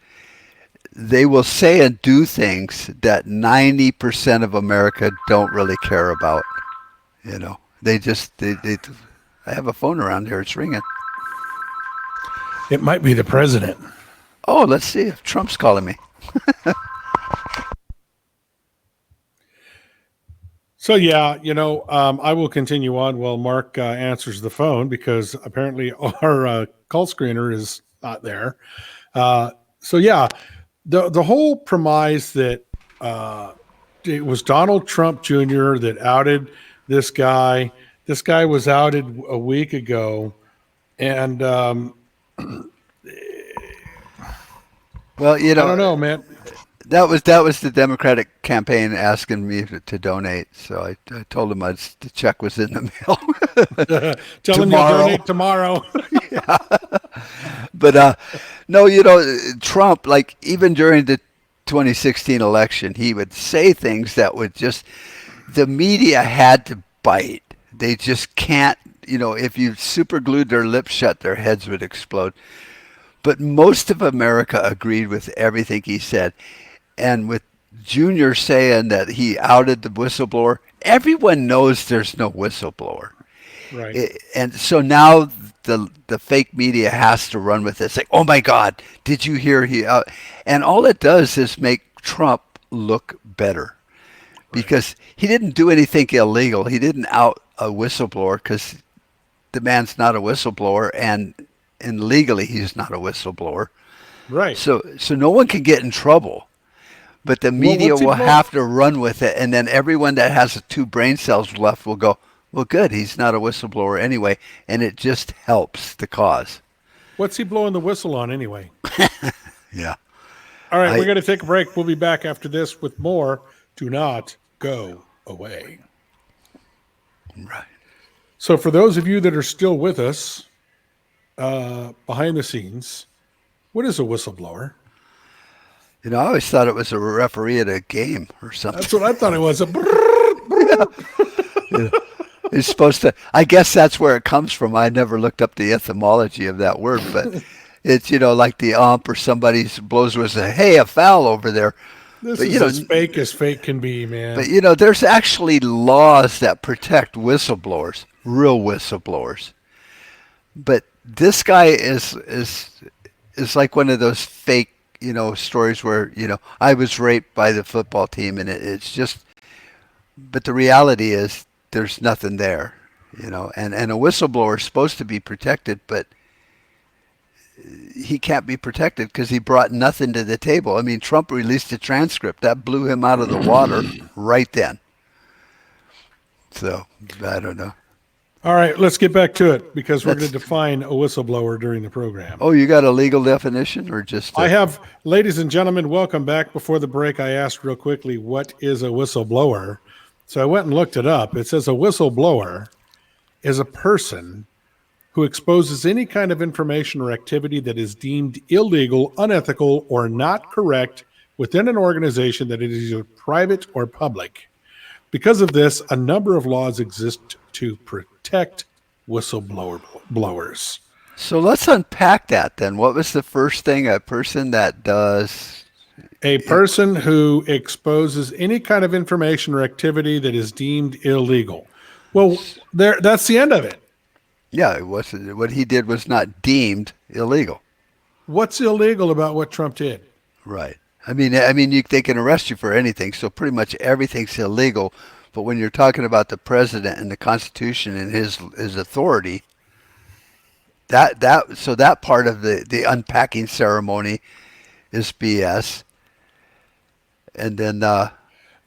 they will say and do things that 90% of America don't really care about. They just, I have a phone around here. It's ringing. It might be the president. Oh, let's see if Trump's calling me. So yeah, I will continue on while Mark answers the phone because apparently our call screener is not there. So yeah, the whole premise that uh, it was Donald Trump Jr. that outed this guy. This guy was outed a week ago, and Well, I don't know, man. that was the Democratic campaign asking me to donate. So I told them the check was in the mail Tell him you'll tomorrow. donate tomorrow. But no, Trump, like even during the 2016 election, he would say things that would just the media had to bite. They just can't. If you super glued their lips shut, their heads would explode. But most of America agreed with everything he said. And with Junior saying that he outed the whistleblower, everyone knows there's no whistleblower. Right. And so now the fake media has to run with this. Like, oh my God, did you hear he out? And all it does is make Trump look better Right. because he didn't do anything illegal. He didn't out a whistleblower because the man's not a whistleblower, and legally he's not a whistleblower. Right. So no one can get in trouble. But the Well, media what's he will blow? have to run with it, and then everyone that has two brain cells left will go, well, good, he's not a whistleblower anyway, and it just helps the cause. What's he blowing the whistle on anyway? Yeah. All right, we're I going to take a break. We'll be back after this with more. Do not go away. right. So, for those of you that are still with us behind the scenes, what is a whistleblower? I always thought it was a referee at a game or That's something. what I thought it was. It's supposed to. I guess that's where it comes from. I never looked up the etymology of that word, but it's like the ump or somebody blows was a hey a foul over there. This But is as fake as fake can be, man. there's actually laws that protect whistleblowers, real whistleblowers. But this guy is like one of those fake stories where, I was raped by the football team, and it's just, but the reality is there's nothing there, and a whistleblower is supposed to be protected, but he can't be protected because he brought nothing to the table. I mean, Trump released a transcript that blew him out of the water right then. So I don't know. All right, let's get back to it because we're going to define a whistleblower during the program. Oh, you got a legal definition or just? I have, ladies and gentlemen, welcome back. Before the break, I asked real quickly, what is a whistleblower? So I went and looked it up. It says a whistleblower is a person who exposes any kind of information or activity that is deemed illegal, unethical, or not correct within an organization that is either private or public. Because of this, a number of laws exist to protect whistleblowers. So let's unpack that then. What was the first thing a person that does? A person who exposes any kind of information or activity that is deemed illegal. Well, that's the end of it. Yeah, what he did was not deemed illegal. What's illegal about what Trump did? Right. I mean, they can arrest you for anything, so pretty much everything's illegal. But when you're talking about the president and the Constitution and his authority, that part of the unpacking ceremony is BS. And then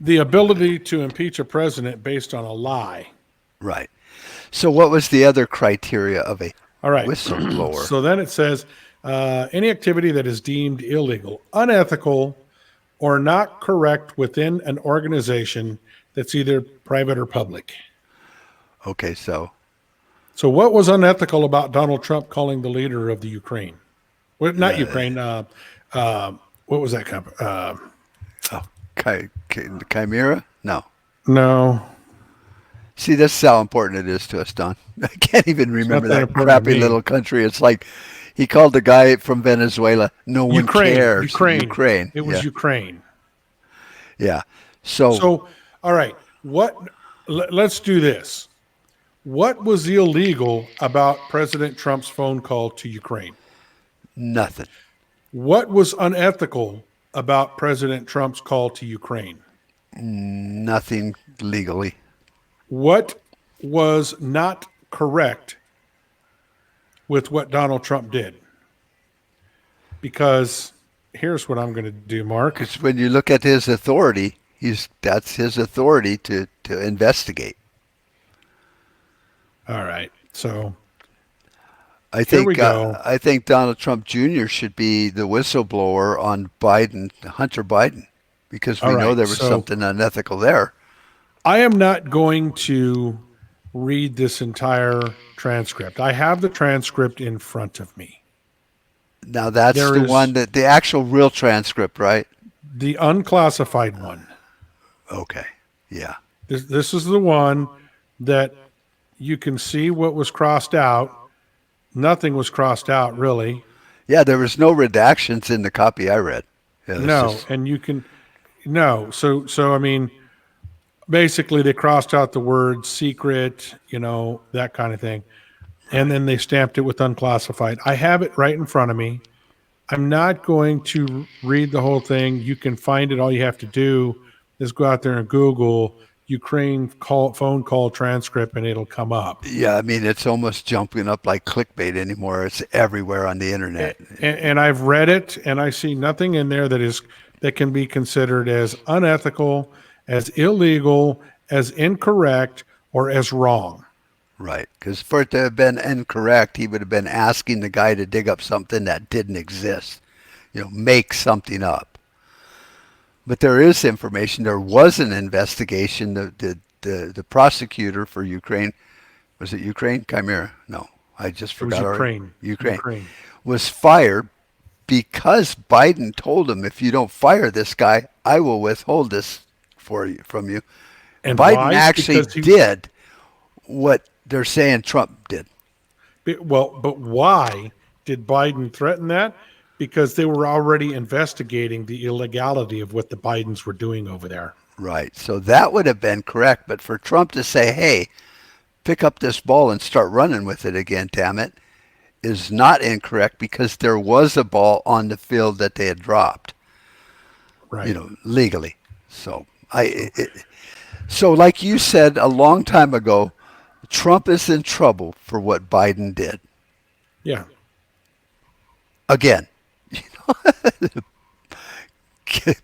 the ability to impeach a president based on a lie. Right. So what was the other criteria of a whistleblower? So then it says any activity that is deemed illegal, unethical, or not correct within an organization that's either private or public. Okay, so what was unethical about Donald Trump calling the leader of the Ukraine? Well, not Ukraine. What was that company? Chimera? No. See, this is how important it is to us, Don. I can't even remember that crappy little country. It's like he called the guy from Venezuela. No one cares. Ukraine. It was Ukraine. Yeah. So, all right. Let's do this. What was illegal about President Trump's phone call to Ukraine? Nothing. What was unethical about President Trump's call to Ukraine? Nothing legally. What was not correct with what Donald Trump did? Because here's what I'm going to do, Mark. Because when you look at his authority, that's his authority to investigate. All right. So I think Donald Trump Jr. should be the whistleblower on Hunter Biden, because we know there was something unethical there. I am not going to read this entire transcript. I have the transcript in front of me. Now that's the one the actual real transcript, right? The unclassified one. Okay. Yeah. This is the one that you can see what was crossed out. Nothing was crossed out, really. Yeah, there was no redactions in the copy I read. Yeah, and you can So I mean, basically they crossed out the word secret, that kind of thing. And then they stamped it with unclassified. I have it right in front of me. I'm not going to read the whole thing. You can find it. All you have to do is go out there and Google Ukraine phone call transcript, and it'll come up. Yeah, I mean, it's almost jumping up like clickbait anymore. It's everywhere on the internet. And I've read it, and I see nothing in there that can be considered as unethical, as illegal, as incorrect, or as wrong. Right, because for it to have been incorrect, he would have been asking the guy to dig up something that didn't exist, make something up. But there is information. There was an investigation. The prosecutor for Ukraine, was it Ukraine? Chimera? No, I just forgot. It was Ukraine was fired because Biden told him, if you don't fire this guy, I will withhold this from you. And Biden actually did what they're saying Trump did. But why did Biden threaten that? Because they were already investigating the illegality of what the Bidens were doing over there. Right. So that would have been correct. But for Trump to say, hey, pick up this ball and start running with it again, damn it, is not incorrect because there was a ball on the field that they had dropped, Right. legally. So So, so like you said a long time ago, Trump is in trouble for what Biden did. yeah. Again,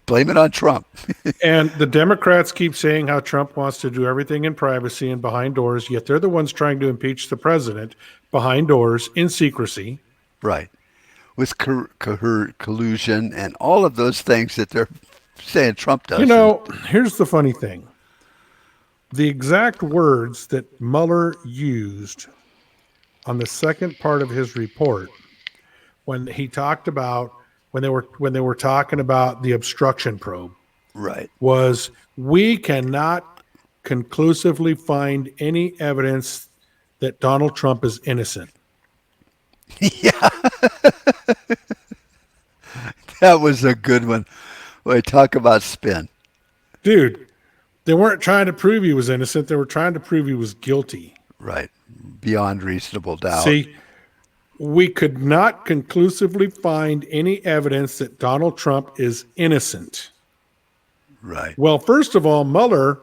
blame it on Trump. And the Democrats keep saying how Trump wants to do everything in privacy and behind doors, yet they're the ones trying to impeach the president behind doors in secrecy. Right. With collusion and all of those things that they're saying Trump You does. And know, here's the funny thing. The exact words that Mueller used on the second part of his report when he talked about when they were talking about the obstruction probe right. was we cannot conclusively find any evidence that Donald Trump is innocent. Yeah, that was a good one. Boy, talk about spin. Dude, they weren't trying to prove he was innocent. They were trying to prove he was guilty. Right. Beyond reasonable doubt. See, we could not conclusively find any evidence that Donald Trump is innocent. Right. Well, first of all, Mueller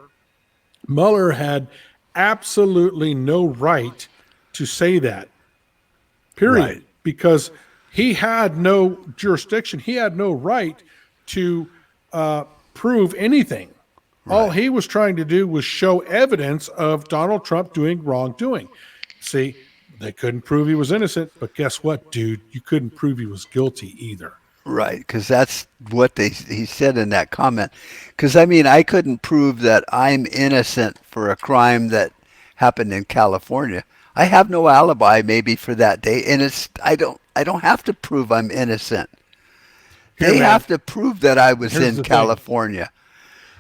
had absolutely no right to say that. Right. Period. Because he had no jurisdiction. He had no right to prove anything. All Right. he was trying to do was show evidence of Donald Trump doing wrongdoing. See, they couldn't prove he was innocent, but guess what, dude? You couldn't prove he was guilty either. Right, because that's what he said in that comment. Because I mean, I couldn't prove that I'm innocent for a crime that happened in California. I have no alibi maybe for that day, and I don't have to prove I'm innocent. Here, They man, have to prove that I was here's in the thing. California.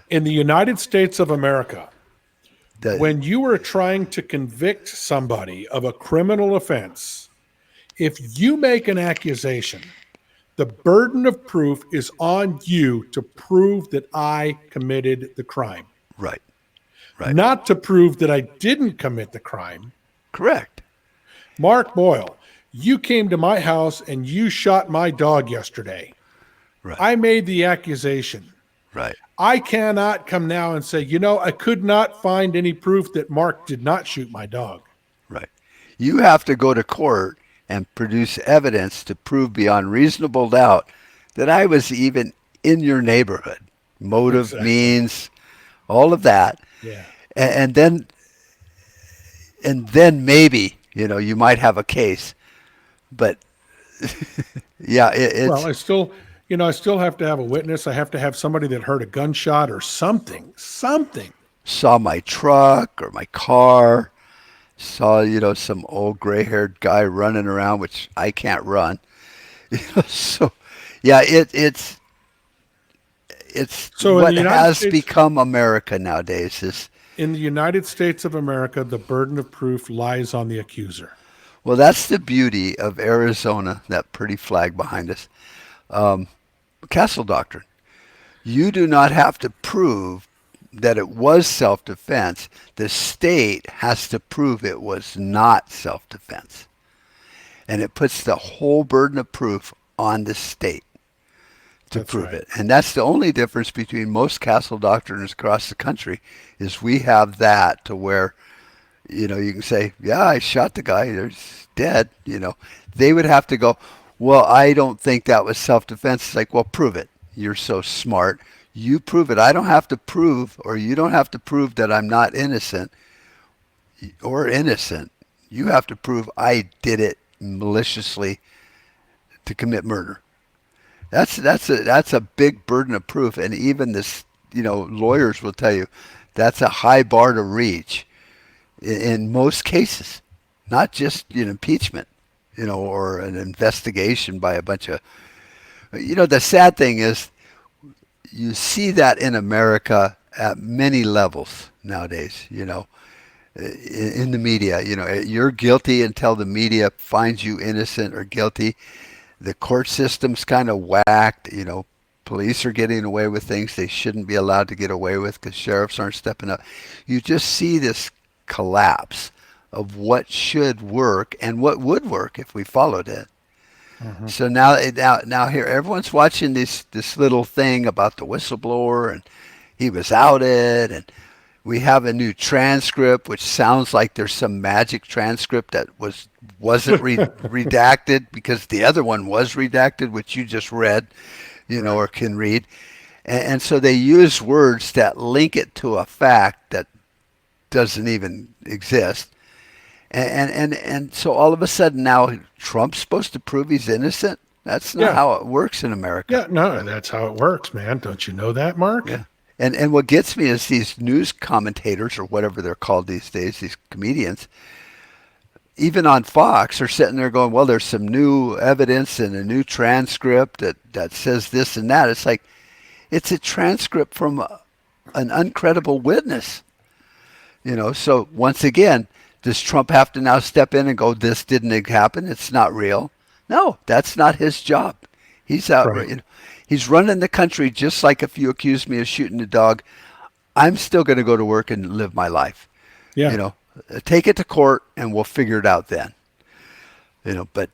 In the United States of America, The, when you are trying to convict somebody of a criminal offense, if you make an accusation, the burden of proof is on you to prove that I committed the crime, right, right, not to prove that I didn't commit the crime. correct. Mark Boyle, you came to my house and you shot my dog yesterday. Right, I made the accusation. right, I cannot come now and say, you know, I could not find any proof that Mark did not shoot my dog. right. You have to go to court and produce evidence to prove beyond reasonable doubt that I was even in your neighborhood. Motive, Exactly. means, all of that. Yeah. And then maybe, you might have a case. But yeah, Well, it's I still have to have a witness. I have to have somebody that heard a gunshot or something, something. saw my truck or my car, saw, some old gray-haired guy running around, which I can't run. So yeah, it's So what has become America nowadays is, In the United States of America, the burden of proof lies on the accuser. well, that's the beauty of Arizona, that pretty flag behind us. Castle doctrine. You do not have to prove that it was self-defense. The state has to prove it was not self-defense. And it puts the whole burden of proof on the state to That's prove right. it. And that's the only difference between most castle doctrines across the country is we have that to where, you can say, yeah, I shot the guy. He's dead. They would have to go, well, I don't think that was self-defense. It's like, well, prove it. You're so smart. You prove it. I don't have to prove, or you don't have to prove that I'm not innocent or innocent. You have to prove I did it maliciously to commit murder. That's a big burden of proof, and even this, lawyers will tell you that's a high bar to reach in most cases, not just impeachment, or an investigation by a bunch of. The sad thing is you see that in America at many levels nowadays. In the media, you're guilty until the media finds you innocent or guilty. The court system's kind of whacked. Police are getting away with things they shouldn't be allowed to get away with because sheriffs aren't stepping up. You just see this collapse of what should work and what would work if we followed it. Mhm. So now here everyone's watching this little thing about the whistleblower and he was outed and we have a new transcript which sounds like there's some magic transcript that wasn't redacted because the other one was redacted which you just read, Right. or can read. And so they use words that link it to a fact that doesn't even exist. And so all of a sudden now Trump's supposed to prove he's innocent. That's not Yeah. how it works in America. Yeah. No, that's how it works, man. Don't you know that, Mark? Yeah. And what gets me is these news commentators or whatever they're called these days, these comedians, even on Fox, are sitting there going, well, there's some new evidence and a new transcript that says this and that. It's like, it's a transcript from an uncredible witness. So once again, does Trump have to now step in and go, this didn't happen? It's not real. No, that's not his job. He's out. Right. He's running the country just like if you accuse me of shooting a dog, I'm still going to go to work and live my life. You Yeah. know, take it to court and we'll figure it out then. But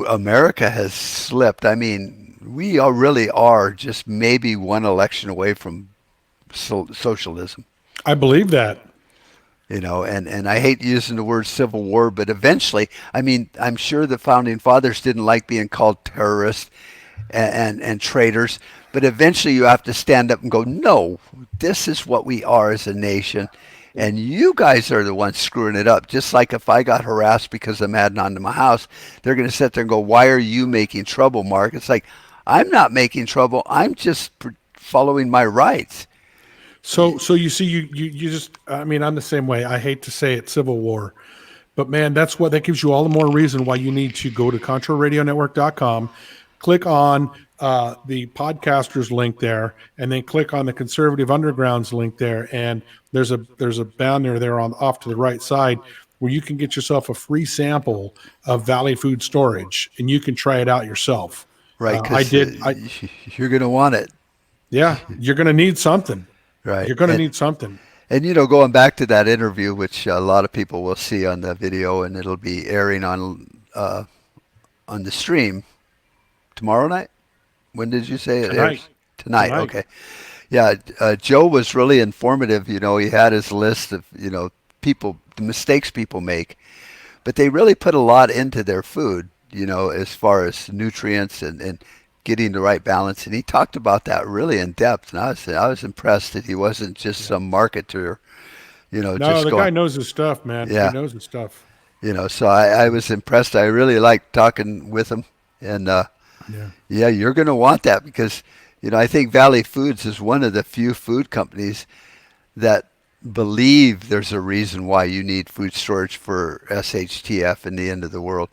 America has slipped. I mean, we really are just maybe one election away from socialism. I believe that. And I hate using the word civil war, but eventually, I mean, I'm sure the founding fathers didn't like being called terrorists and traitors, but eventually you have to stand up and go, no, this is what we are as a nation, and you guys are the ones screwing it up. Just like if I got harassed because I'm adding on to my house, they're going to sit there and go, why are you making trouble, Mark? It's like, I'm not making trouble. I'm just following my rights. So you see, you just, I mean, I'm the same way. I hate to say it, civil war, but man, that gives you all the more reason why you need to go to ContraRadioNetwork.com, click on the podcasters link there, and then click on the Conservative Underground's link there, and there's a banner there on off to the right side where you can get yourself a free sample of Valley Food Storage, and you can try it out yourself. Right, I because did. you're going to want it. Yeah, you're going to need something. Right. You're going to need something. And going back to that interview, which a lot of people will see on the video, and it'll be airing on the stream tomorrow night. When did you say it Tonight. airs? Tonight. Okay. Yeah. Joe was really informative. He had his list of people, the mistakes people make, but they really put a lot into their food. As far as nutrients and getting the right balance, and he talked about that really in depth. And I was impressed that he wasn't just some marketer, No, just the going. guy knows his stuff, man. He Yeah, knows his stuff. so I was impressed. I really liked talking with him, and Yeah. yeah, you're going to want that because I think Valley Foods is one of the few food companies that believe there's a reason why you need food storage for SHTF and the end of the world.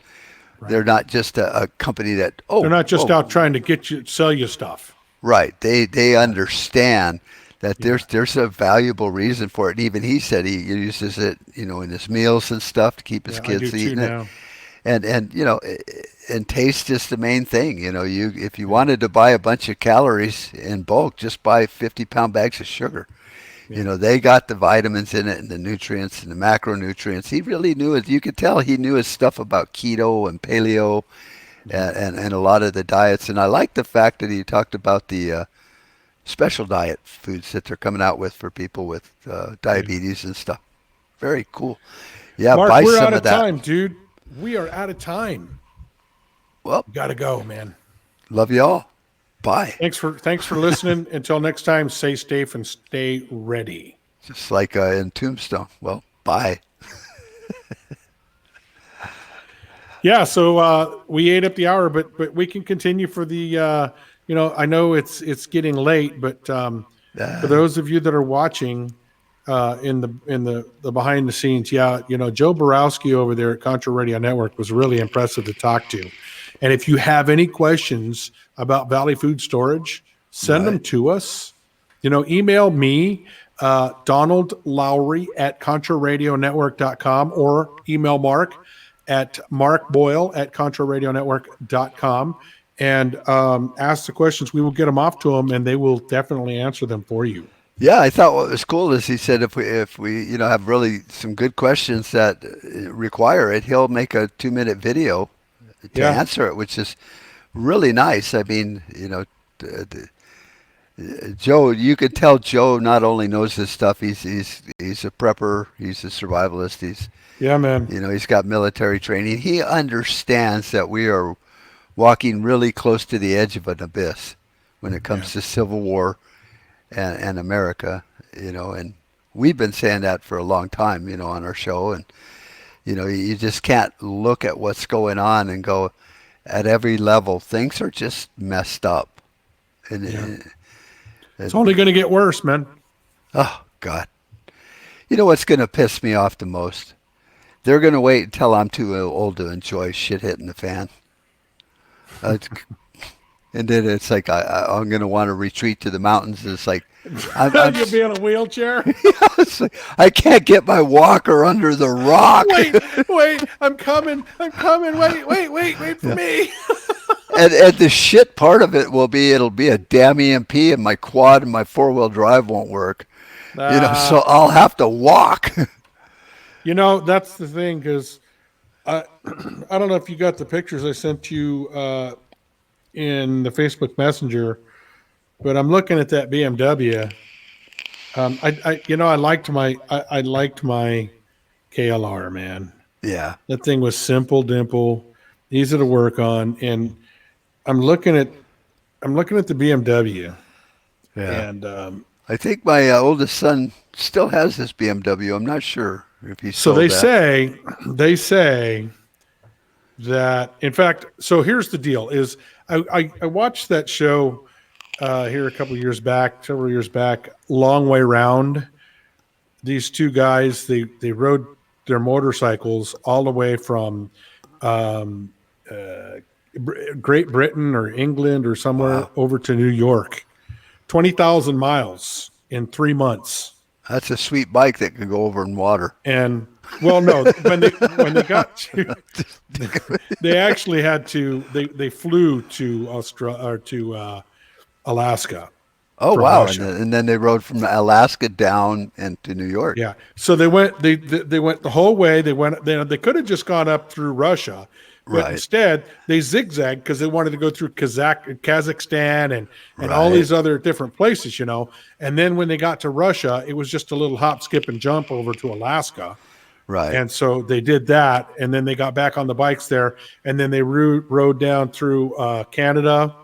Right. They're not just a company that They're not just out trying to sell you stuff. right. They understand that there's a valuable reason for it. And even he said he uses it, in his meals and stuff to keep his Yeah, I kids do too eating it. now. And taste is the main thing. You if you wanted to buy a bunch of calories in bulk, just buy 50-pound bags of sugar. Yeah. They got the vitamins in it and the nutrients and the macronutrients. He really knew it. You could tell he knew his stuff about keto and paleo and a lot of the diets. And I like the fact that he talked about the special diet foods that they're coming out with for people with diabetes and stuff. Very cool. Yeah, Mark, buy we're some out of of that. time, dude. We are out of time. Well, Gotta go, man. love you all. Bye. Thanks for listening. Until next time, stay safe and stay ready. Just like in Tombstone. Well, bye. Yeah, so we ate up the hour, but we can continue for the I know it's getting late, but for those of you that are watching in the behind the scenes, Joe Borowski over there at Contra Radio Network was really impressive to talk to. And if you have any questions about Valley Food Storage, send them to us. Email me, Donald Lowry at ContraRadioNetwork.com, or email Mark at markboyle@ContraRadioNetwork.com, and ask the questions. We will get them off to them, and they will definitely answer them for you. Yeah, I thought what was cool is he said if we have really some good questions that require it, he'll make a 2 minute video to Yeah, answer it, which is really nice. I mean, Joe, you could tell Joe not only knows this stuff, he's a prepper, he's a survivalist, yeah, man. he's got military training. He understands that we are walking really close to the edge of an abyss when it Yeah, comes to civil war and America, and we've been saying that for a long time, on our show, and you just can't look at what's going on and go at every level things are just messed up, and yeah. it, It's only going to get worse, man. oh God, you know what's going to piss me off the most? They're going to wait until I'm too old to enjoy shit hitting the fan. Uh, and then it's like I'm going to want to retreat to the mountains. It's like You'll be in a wheelchair. it's like, I can't get my walker under the rock. Wait, I'm coming. Wait for me. And the shit part of it will be it'll be a damn EMP and my quad and my 4-wheel drive won't work. So I'll have to walk. That's the thing because I, I don't know if you got the pictures I sent you in the Facebook Messenger, but I'm looking at that BMW. I liked my KLR, man. Yeah. That thing was simple, dimple, easy to work on, and I'm looking at the BMW, Yeah. and I think my oldest son still has this BMW. I'm not sure if he so sold that. they say that in fact. So here's the deal: is I watched that show here a couple years back, several years back, Long Way Round. These two guys they rode their motorcycles all the way from um, uh, Great Britain or England or somewhere Wow. over to New York. 20,000 miles in 3 months. That's a sweet bike that can go over in water. And well, no, when they got to, they actually had to. They flew to Australia or to Alaska Oh from wow! Russia. And then they rode from Alaska down into New York. Yeah. So they went. They went the whole way. They went. They could have just gone up through Russia, but Right. instead they zigzagged because they wanted to go through Kazakhstan and all Right. these other different places. And then when they got to Russia, it was just a little hop, skip, and jump over to Alaska. Right. And so they did that, and then they got back on the bikes there, and then they rode down through Canada,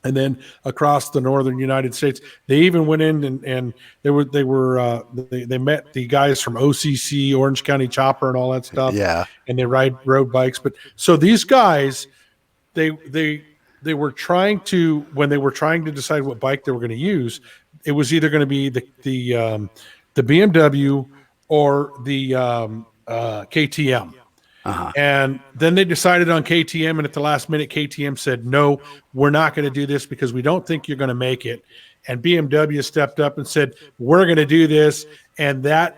and then across the northern United States. They even went in and they met the guys from OCC, Orange County Chopper, and all that stuff, Yeah. and they rode bikes. But so these guys, they were trying to when they were trying to decide what bike they were going to use, it was either going to be the BMW or the KTM. Uh-huh. And then they decided on KTM, and at the last minute, KTM said, "No, we're not going to do this because we don't think you're going to make it." And BMW stepped up and said, "We're going to do this." And that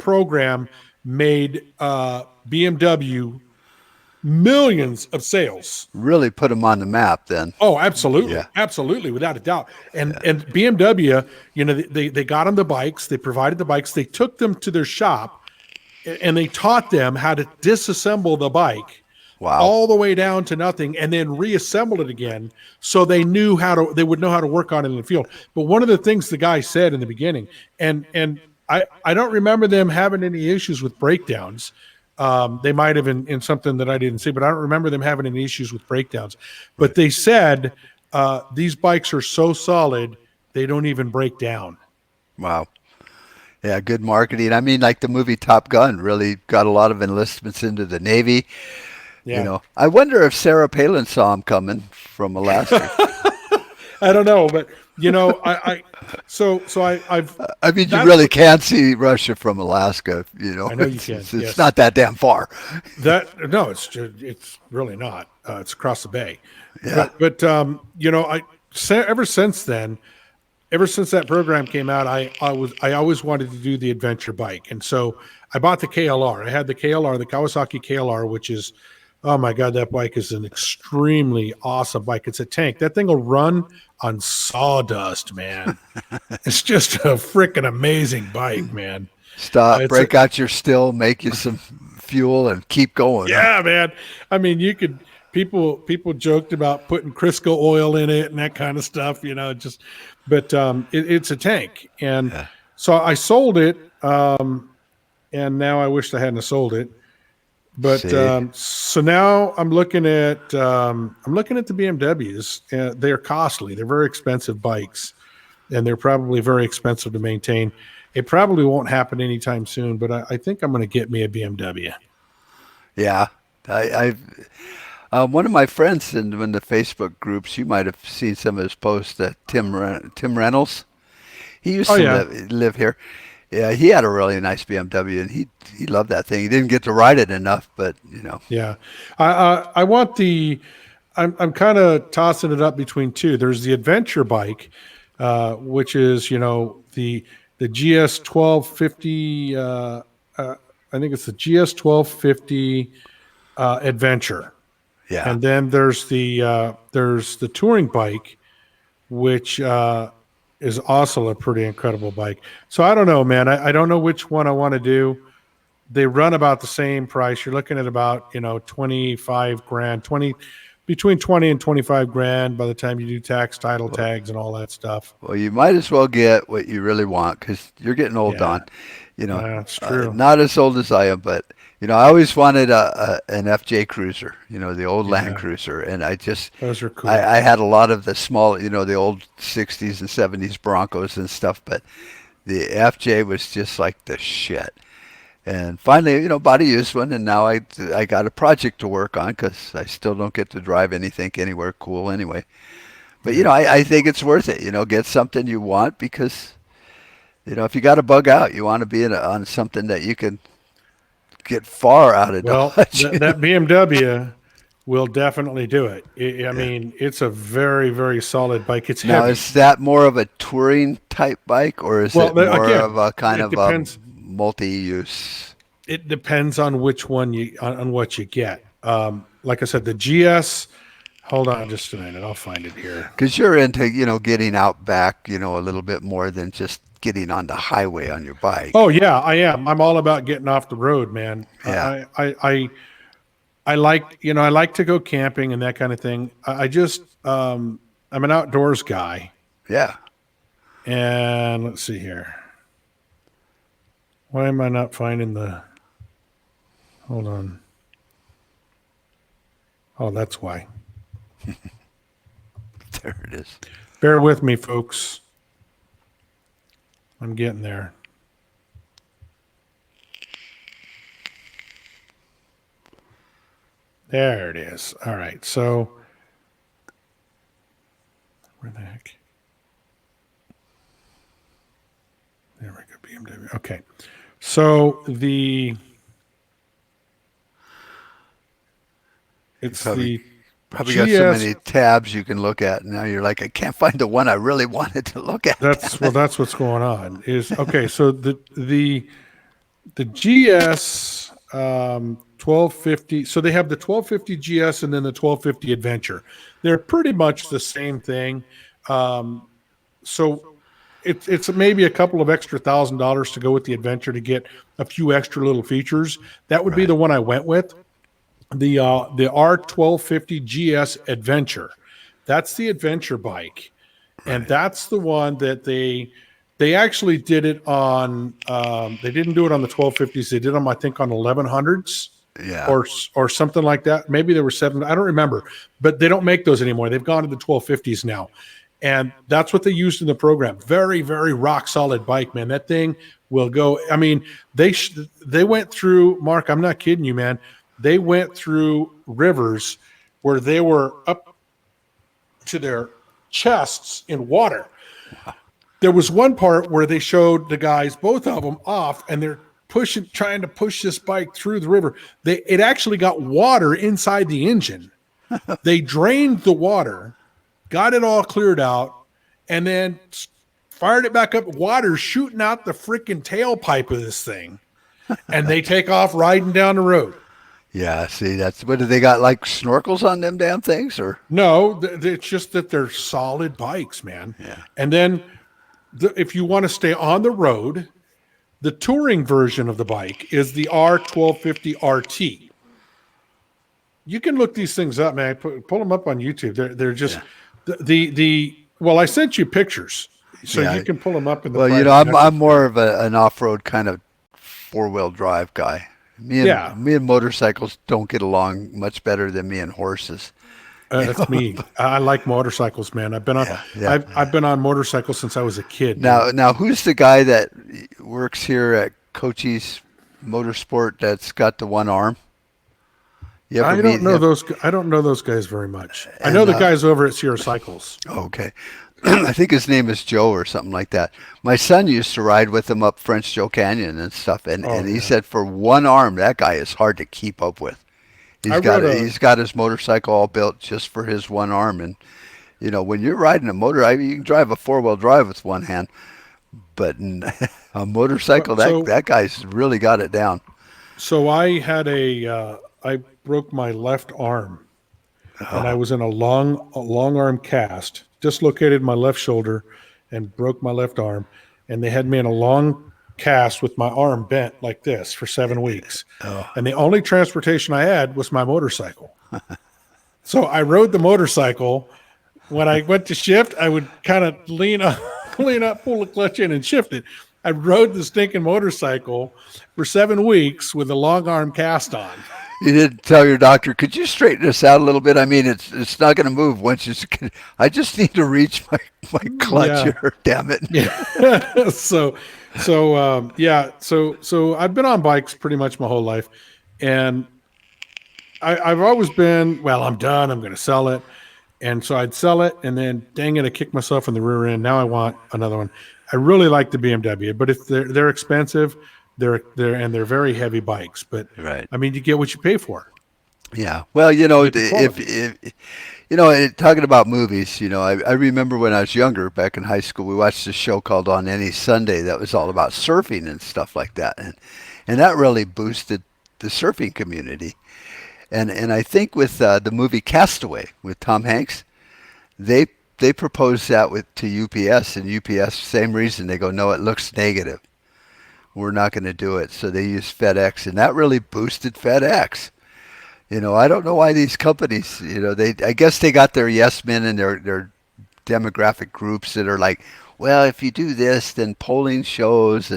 program made BMW millions of sales. Really put them on the map then. Oh, absolutely, Yeah. absolutely, without a doubt. And BMW, they got them the bikes, they provided the bikes, they took them to their shop, and they taught them how to disassemble the bike Wow. all the way down to nothing and then reassemble it again so they would know how to work on it in the field. But one of the things the guy said in the beginning, and I don't remember them having any issues with breakdowns. They might have in something that I didn't see, but I don't remember them having any issues with breakdowns. But they said these bikes are so solid they don't even break down. Wow. Yeah, good marketing. I mean, like the movie Top Gun really got a lot of enlistments into the Navy. Yeah. I wonder if Sarah Palin saw him coming from Alaska. I don't know, but I've I mean, you that's really can see Russia from Alaska. I know you can, It's yes. not that damn far. no, it's really not. It's across the bay. Yeah. But ever since then, ever since that program came out, I always wanted to do the adventure bike, and so I bought the KLR. I had the KLR, the Kawasaki KLR, which is Oh my God, that bike is an extremely awesome bike. It's a tank. That thing will run on sawdust, man. It's just a freaking amazing bike, man. Stop, It's a, break out your still, make you some fuel, and keep going. Huh? yeah, man. I mean, you could people joked about putting Crisco oil in it and that kind of stuff, just but it's a tank. And Yeah. so I sold it, and now I wished I hadn't have sold it. But See, so now I'm looking at the BMWs. They're costly. They're very expensive bikes, and they're probably very expensive to maintain. It probably won't happen anytime soon, but I think I'm going to get me a BMW. yeah, one of my friends in the Facebook groups, you might have seen some of his posts. Tim Reynolds, he used Oh to yeah, live here. Yeah, he had a really nice BMW, and he loved that thing. He didn't get to ride it enough, but yeah. I want the. I'm kind of tossing it up between two. There's the adventure bike, which is the GS 1250. I think it's the GS 1250 adventure, yeah. and then there's the touring bike, which is also a pretty incredible bike. So I don't know, man. I don't know which one I want to do. They run about the same price. You're looking at about 25 grand, 20 between 20 and 25 grand by the time you do tax, title Well, tags, and all that stuff. well, you might as well get what you really want because you're getting old, Yeah, Don. that's true. Not as old as I am, but I always wanted an FJ Cruiser, the old Land Yeah, Cruiser, and those are cool. I had a lot of the small, the old '60s and '70s Broncos and stuff, but the FJ was just like the shit. And finally, bought a used one, and now I got a project to work on because I still don't get to drive anything anywhere cool anyway. But Yeah. I think it's worth it. Get something you want because if you got to bug out, you want to be on something that you can get far out of Well, Dodge. that BMW will definitely do it. I Yeah. mean, it's a very, very solid bike. It's Now, heavy. is that more of a touring type bike, or is Well, it more again, of a kind it of a depends. multi-use? It depends on which one on what you get. Like I said, the GS. Hold on just a minute. I'll find it here. Because you're into, getting out back, a little bit more than just getting on the highway on your bike. Oh yeah, I am. I'm all about getting off the road, man. Yeah. I like I like to go camping and that kind of thing. I just I'm an outdoors guy, Yeah. and let's see here. Why am I not finding the? Hold on. Oh, that's why. There it is. Bear with me, folks. I'm getting there. There it is. All right. So where the heck? There we go. BMW. Okay. So You it's the probably got so GS. many tabs you can look at. Now you're like, I can't find the one I really wanted to look at. That's Damn well. it. That's what's going on. Is okay. So the GS 1250. So they have the 1250 GS and then the 1250 Adventure. They're pretty much the same thing. So it's maybe a couple of extra $1,000 to go with the Adventure to get a few extra little features. That would be Right. the one I went with. The R 1250 GS Adventure. That's the adventure bike, and Right. that's the one that they actually did it on. They didn't do it on the 1250s. They did them, I think, on 1100s Yeah. or something like that. Maybe there were seven. I don't remember, but they don't make those anymore. They've gone to the 1250s now, and that's what they used in the program. Very, very rock solid bike, man. That thing will go. I mean, they went through. Mark, I'm not kidding you, man. They went through rivers where they were up to their chests in water. There was one part where they showed the guys, both of them, off, and they're trying to push this bike through the river. It actually got water inside the engine. They drained the water, got it all cleared out, and then fired it back up. Water shooting out the freaking tailpipe of this thing, and they take off riding down the road. Yeah, see, that's what do they got like snorkels on them damn things or No, it's just that they're solid bikes, man. yeah. And then if you want to stay on the road, the touring version of the bike is the R1250 RT. You can look these things up, man. Pull them up on YouTube. They're just Yeah. the well, I sent you pictures, so you Yeah. can pull them up in the Well, private I'm message more there. of an off-road kind of four-wheel drive guy. Yeah, Me and motorcycles don't get along much better than me and horses. You that's know. me. I like motorcycles, man. Yeah, yeah. I've been on motorcycles since I was a kid, dude. Now who's the guy that works here at Cochise Motorsport that's got the one arm? You ever meet him? I don't know those guys very much. I know And the guys over at Sierra Cycles. okay. I think his name is Joe or something like that. My son used to ride with him up French Joe Canyon and stuff, Oh and he yeah, said for one arm that guy is hard to keep up with. I rode a He's got his motorcycle all built just for his one arm, and when you're riding a motor, you can drive a four-wheel drive with one hand, but a motorcycle so that guy's really got it down. so I had I broke my left arm, and I Oh, was in a long arm cast, dislocated my left shoulder, and broke my left arm, and they had me in a long cast with my arm bent like this for 7 weeks, oh, and the only transportation I had was my motorcycle. So I rode the motorcycle. When I went to shift, I would kind of lean up, lean up, pull the clutch in, and shift it. I rode the stinking motorcycle for 7 weeks with a long arm cast on. you didn't tell your doctor, could you straighten this out a little bit? I mean, it's not going to move once you. I just need to reach my clutch Yeah, here. Damn it. yeah. So I've been on bikes pretty much my whole life, and I've always been, well, I'm done. I'm going to sell it. And so I'd sell it, and then dang it, I kicked myself in the rear end. Now I want another one. I really like the BMW, but if they're expensive, they're very heavy bikes. But Right. I mean, you get what you pay for. Yeah. Well, You get the quality. talking about movies, I remember when I was younger, back in high school, we watched a show called On Any Sunday that was all about surfing and stuff like that, and that really boosted the surfing community. And I think with the movie Castaway with Tom Hanks, they they proposed that to UPS, and UPS, same reason. They go, no, it looks negative. We're not going to do it. So they used FedEx, and that really boosted FedEx. I don't know why these companies, I guess they got their yes men and their demographic groups that are like, well, if you do this, then polling shows.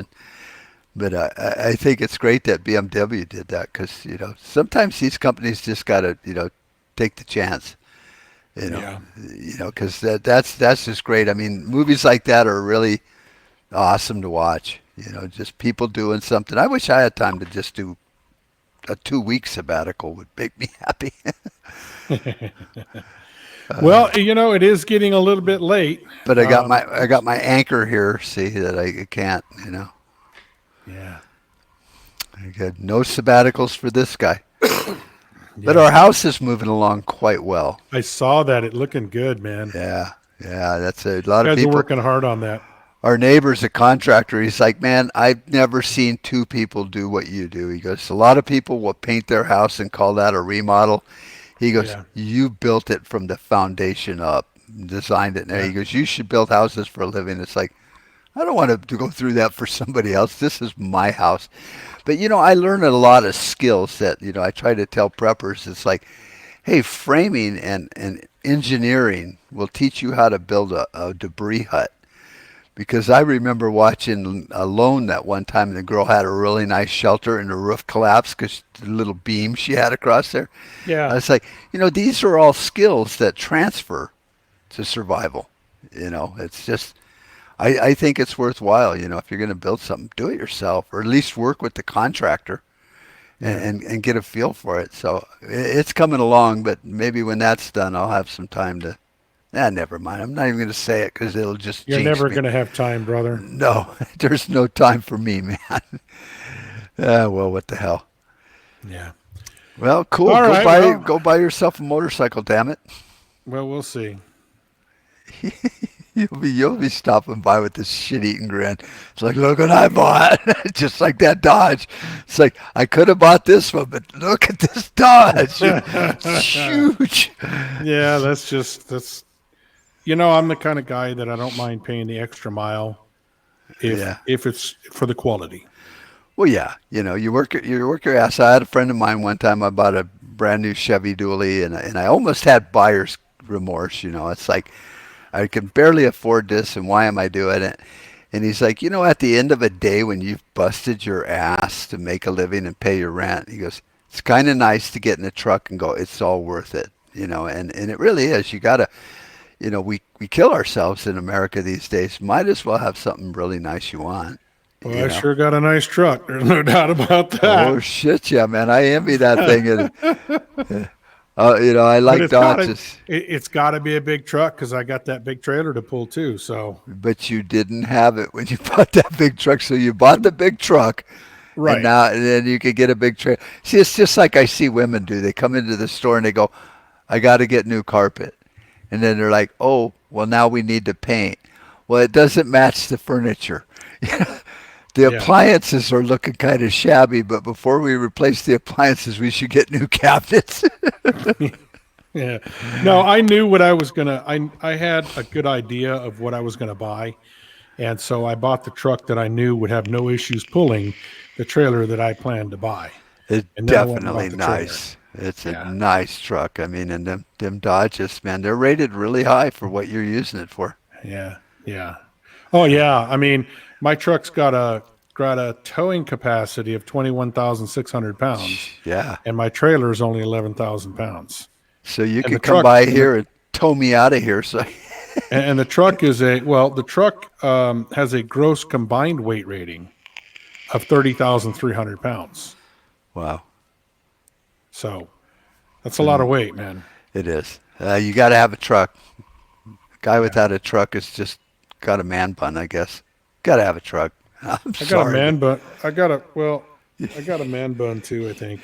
But I think it's great that BMW did that because, sometimes these companies just got to, take the chance. Yeah. Because that's just great. I mean, movies like that are really awesome to watch. Just people doing something. I wish I had time to just do a 2 week sabbatical would make me happy. Well, it is getting a little bit late. But Um, I got my anchor here. See that I can't. yeah. I got no sabbaticals for this guy. But Yeah. our house is moving along quite well. I saw that. It looking good, man. Yeah, yeah. That's a lot You of guys are people. working hard on that. Our neighbor's a contractor. He's like, man, I've never seen two people do what you do. He goes, a lot of people will paint their house and call that a remodel. He goes, Yeah. you built it from the foundation up, designed it. And Yeah. he goes, you should build houses for a living. It's like, I don't want to go through that for somebody else. This is my house. But, I learned a lot of skills that, I try to tell preppers. It's like, hey, framing and engineering will teach you how to build a debris hut. Because I remember watching Alone that one time, and the girl had a really nice shelter, and the roof collapsed because the little beam she had across there. I Yeah. was like, these are all skills that transfer to survival. It's just, I think it's worthwhile. If you're going to build something, do it yourself, or at least work with the contractor and, Yeah. and get a feel for it. So it's coming along, but maybe when that's done, I'll have some time to. Never mind. I'm not even going to say it because it'll just You're jinx never me. going to have time, brother. No, there's no time for me, man. Well, what the hell? Yeah. Well, cool. All right. Go buy yourself a motorcycle, damn it. Well, we'll see. You'll be stopping by with this shit-eating grin. It's like, look what I bought, just like that Dodge. It's like I could have bought this one, but look at this Dodge. It's huge. Yeah, that's I'm the kind of guy that I don't mind paying the extra mile Yeah. if it's for the quality. Well, yeah. You work your ass. I had a friend of mine one time. I bought a brand new Chevy Dually, and I almost had buyer's remorse. It's like I can barely afford this, and why am I doing it? And he's like, at the end of a day when you've busted your ass to make a living and pay your rent, he goes, it's kind of nice to get in a truck and go, it's all worth it, and it really is. You gotta, we kill ourselves in America these days. Might as well have something really nice you want. Well, I sure got a nice truck. There's no doubt about Oh that. shit, yeah, man. I envy that thing. And, I But like Dodges, it's got to be a big truck because I got that big trailer to pull too. So but you didn't have it when you bought that big truck. So you bought the big truck. And right, now, and then you could get a big trailer. See, it's just like I see women do. They come into the store and they go, I got to get new carpet. And then they're like, oh, well, now we need to paint. Well, it doesn't match the furniture. The yeah, appliances are looking kind of shabby, but before we replace the appliances, we should get new cabinets. yeah. No, I knew what I was gonna. I had a good idea of what I was gonna buy, and so I bought the truck that I knew would have no issues pulling the trailer that I planned to buy, It's and then I went and definitely bought the trailer. nice. It's a Yeah, nice truck. I mean, and them Dodges, man, they're rated really high for what you're using it for. yeah, yeah. Oh yeah. I mean, my truck's got a towing capacity of 21,600 pounds, Yeah. and my trailer is only 11,000 pounds. So you And the could come truck by and the here and tow me out of here. So and the truck is the truck has a gross combined weight rating of 30,300 pounds. wow, So that's a lot of weight, man. it is. You got to have a truck. Guy Yeah. without a truck is just got a man bun, I guess. Got to have a truck. I'm I got a sorry. man bun. I got a man bun too, I think.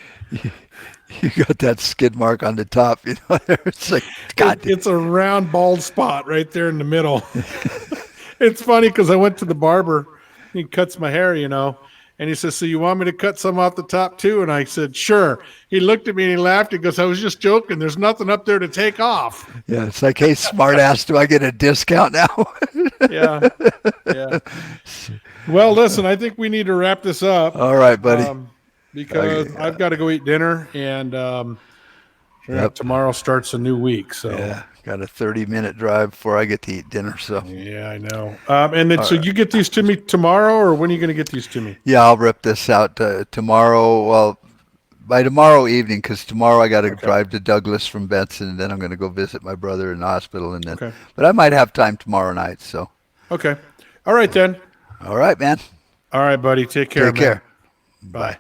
You got that skid mark on the top. It's like, God, It's a round bald spot right there in the middle. It's funny because I went to the barber. He cuts my hair, and he says, so you want me to cut some off the top too? And I said, sure. He looked at me and he laughed. He goes, I was just joking. There's nothing up there to take off. yeah, it's like, hey, smart ass, do I get a discount now? Yeah. Yeah. Well, listen, I think we need to wrap this up All right, buddy. because Okay. I've got to go eat dinner and Yep. tomorrow starts a new week. So, Yeah, got a 30-minute drive before I get to eat dinner. So, yeah, I know. And then, so you get these to me tomorrow, or when are you going to get these to me? yeah, I'll rip this out tomorrow. Well, by tomorrow evening, because tomorrow I got to Okay. drive to Douglas from Benson, and then I'm going to go visit my brother in the hospital, and then. Okay. But I might have time tomorrow night. So, Okay. All right, then. all right, man. All right, buddy. Take care, Take man. care. Bye.